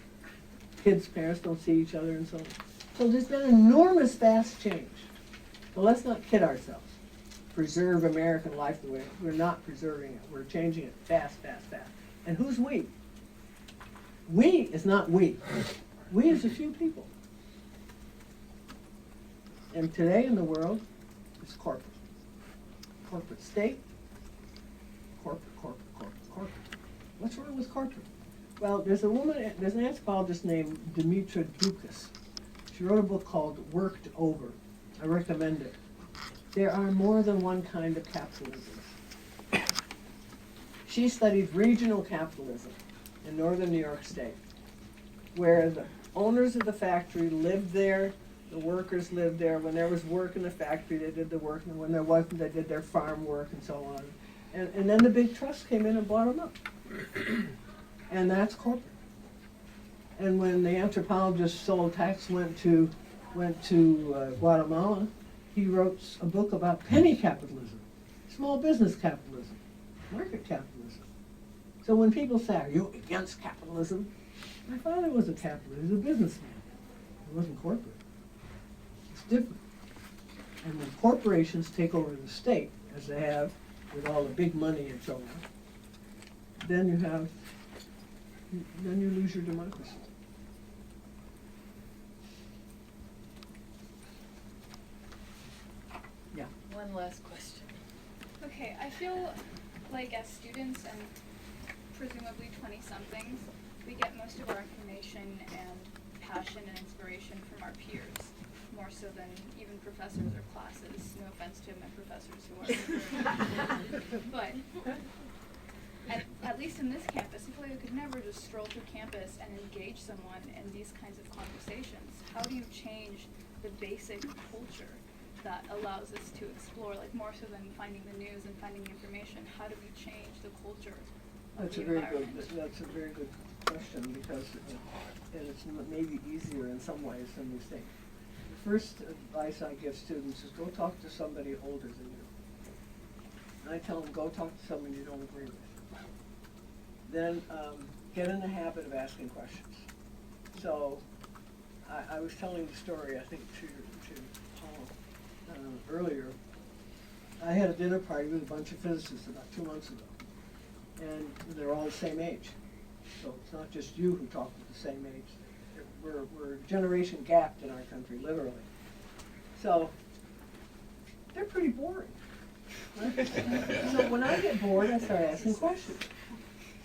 Kids, parents don't see each other and so on. So there's been enormous fast change. Well, let's not kid ourselves. Preserve American life the way we're not preserving it. We're changing it fast, fast, fast. And who's we? We is not we. We is a few people. And today in the world, it's corporate. Corporate state, corporate. What's wrong with corporate? Well, there's an anthropologist named Dimitra Dukas. She wrote a book called Worked Over. I recommend it. There are more than one kind of capitalism. She studied regional capitalism in northern New York State, where the owners of the factory lived there, the workers lived there. When there was work in the factory, they did the work, and when there wasn't, they did their farm work and so on. And then the big trusts came in and bought them up. And that's corporate. And when the anthropologist Sol Tax went to Guatemala, he wrote a book about penny capitalism, small business capitalism, market capitalism. So when people say, are you against capitalism? My father was a capitalist, he was a businessman. He wasn't corporate. It's different. And when corporations take over the state, as they have with all the big money and so on, then you lose your democracy. Yeah. One last question. Okay, I feel like as students and presumably 20-somethings, we get most of our information and passion and inspiration from our peers, more so than even professors or classes. No offense to my professors who are but at least in this campus, I feel like I could never just stroll through campus and engage someone in these kinds of conversations. How do you change the basic culture that allows us to explore, like more so than finding the news and finding information? How do we change the culture of the environment? That's a very good question, because and it's maybe easier in some ways than you think. The first advice I give students is go talk to somebody older than you. And I tell them, go talk to someone you don't agree with. Then get in the habit of asking questions. So I was telling the story, I think, to Paul earlier. I had a dinner party with a bunch of physicists about 2 months ago, and they're all the same age. So it's not just you who talk at the same age. We're generation gapped in our country, literally. So they're pretty boring. Right? So when I get bored, I start asking questions.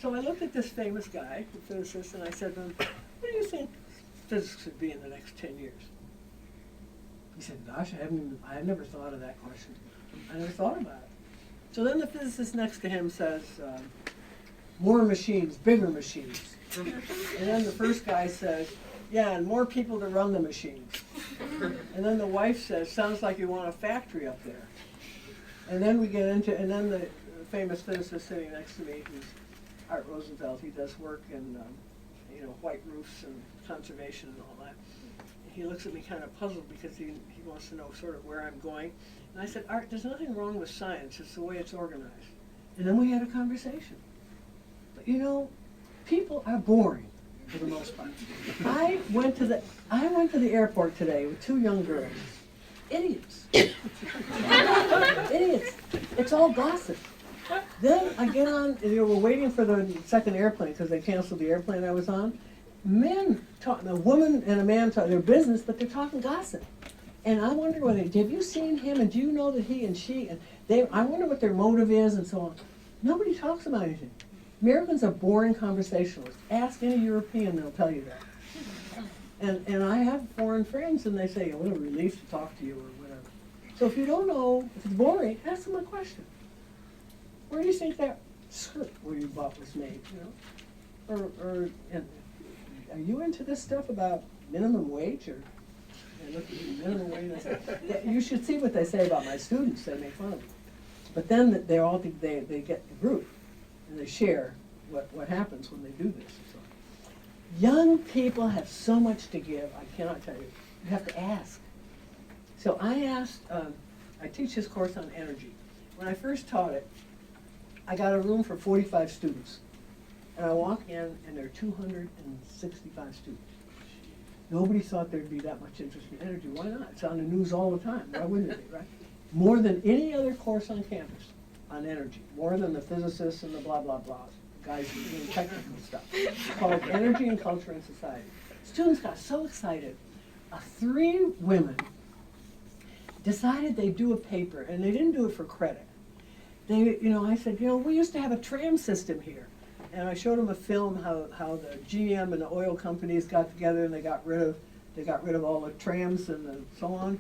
So I looked at this famous guy, the physicist, and I said to him, what do you think physics would be in the next 10 years? He said, gosh, I had never thought of that question. I never thought about it. So then the physicist next to him says, more machines, bigger machines. And then the first guy says, yeah, and more people to run the machines. And then the wife says, sounds like you want a factory up there. And then we get into, and then the famous physicist sitting next to me, who's Art Rosenfeld, he does work in, white roofs and conservation and all that. He looks at me kind of puzzled because he wants to know sort of where I'm going. And I said, Art, there's nothing wrong with science, it's the way it's organized. And then we had a conversation. But people are boring for the most part. I went to the airport today with 2 young girls. Idiots. Idiots. It's all gossip. Then I get on, we're waiting for the second airplane because they canceled the airplane I was on. Men talk, a woman and a man talk their business, but they're talking gossip. And I wonder have you seen him, and do you know that he and she, and I wonder what their motive is and so on. Nobody talks about anything. Americans are boring conversationalists. Ask any European, they'll tell you that. And I have foreign friends, and they say, what a relief to talk to you, or whatever. So if you don't know, if it's boring, ask them a question. Where do you think that skirt where you bought was made, and are you into this stuff about minimum wage, or look at minimum wage and I say, you should see what they say about my students, they make fun of me. But then they all think they get the group, and they share what happens when they do this. So, young people have so much to give, I cannot tell you. You have to ask. So I asked, I teach this course on energy. When I first taught it, I got a room for 45 students. And I walk in, and there are 265 students. Nobody thought there'd be that much interest in energy. Why not? It's on the news all the time. Why wouldn't it be, right? More than any other course on campus on energy. More than the physicists and the blah, blah, blah. Guys who are doing technical stuff. It's called Energy and Culture and Society. Students got so excited. 3 women decided they'd do a paper, and they didn't do it for credit. I said, we used to have a tram system here. And I showed them a film how the GM and the oil companies got together and they got rid of all the trams and so on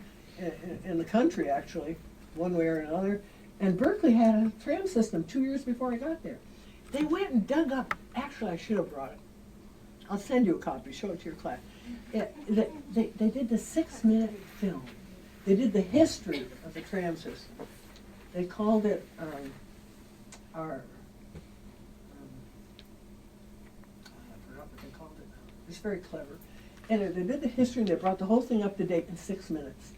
in the country, actually, one way or another. And Berkeley had a tram system 2 years before I got there. They went and dug up, actually I should have brought it. I'll send you a copy, show it to your class. They did the 6-minute film. They did the history of the tram system. They called it I forgot what they called it. It's very clever. And they did the history, and they brought the whole thing up to date in 6 minutes.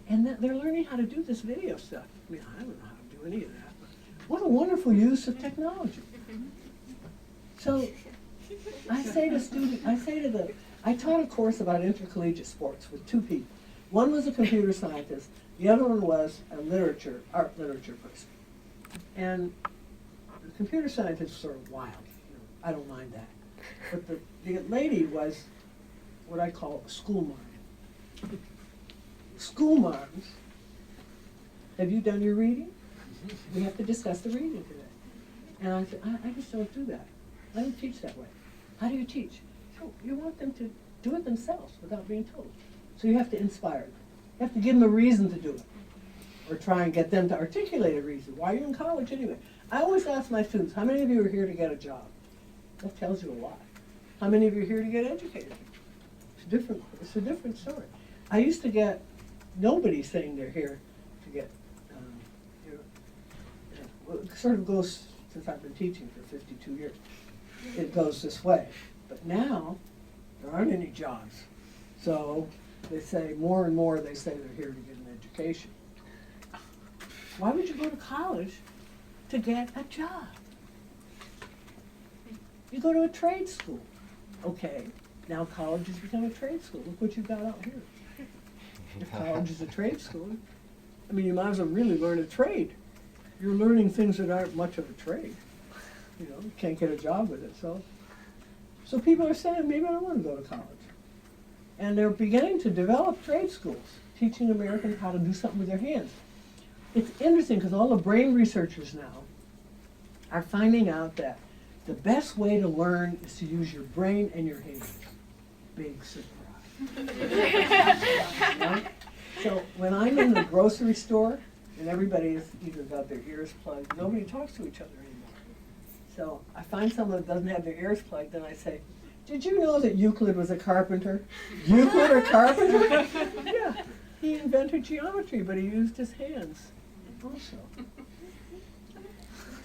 And they're learning how to do this video stuff. I mean, I don't know how to do any of that. But what a wonderful use of technology. So I say to students, I taught a course about intercollegiate sports with 2 people. One was a computer scientist, the other one was a art literature person. And the computer scientist was sort of wild. I don't mind that. But the lady was what I call a school marm. School marms, have you done your reading? We have to discuss the reading today. And I said, I just don't do that. I don't teach that way. How do you teach? So you want them to do it themselves without being told. So you have to inspire them. You have to give them a reason to do it. Or try and get them to articulate a reason. Why are you in college anyway? I always ask my students, how many of you are here to get a job? That tells you a lot. How many of you are here to get educated? It's a different story. I used to get nobody saying they're here to get, well, it sort of goes, since I've been teaching for 52 years, it goes this way. But now, there aren't any jobs. So they say, more and more, they say they're here to get an education. Why would you go to college to get a job? You go to a trade school. Okay, now college has become a trade school. Look what you've got out here. If college is a trade school, I mean, you might as well really learn a trade. You're learning things that aren't much of a trade. You know, you can't get a job with it. So people are saying, maybe I don't want to go to college. And they're beginning to develop trade schools, teaching Americans how to do something with their hands. It's interesting because all the brain researchers now are finding out that the best way to learn is to use your brain and your hands. Big surprise. Right? So when I'm in the grocery store and everybody has either got their ears plugged, nobody talks to each other anymore. So I find someone that doesn't have their ears plugged, and I say, did you know that Euclid was a carpenter? Euclid a carpenter? Yeah, he invented geometry, but he used his hands also.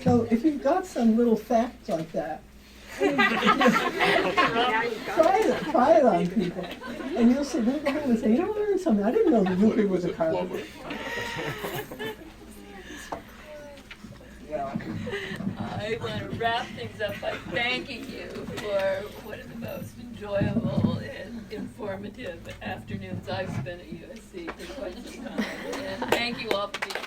So if you've got some little facts like that, try it on people. And you'll say, they'll go home and say, you know, I learned something. I didn't know that Euclid was a carpenter. Yeah. I want to wrap things up by thanking you for one of the most enjoyable and informative afternoons I've spent at USC for quite some time. And thank you all for being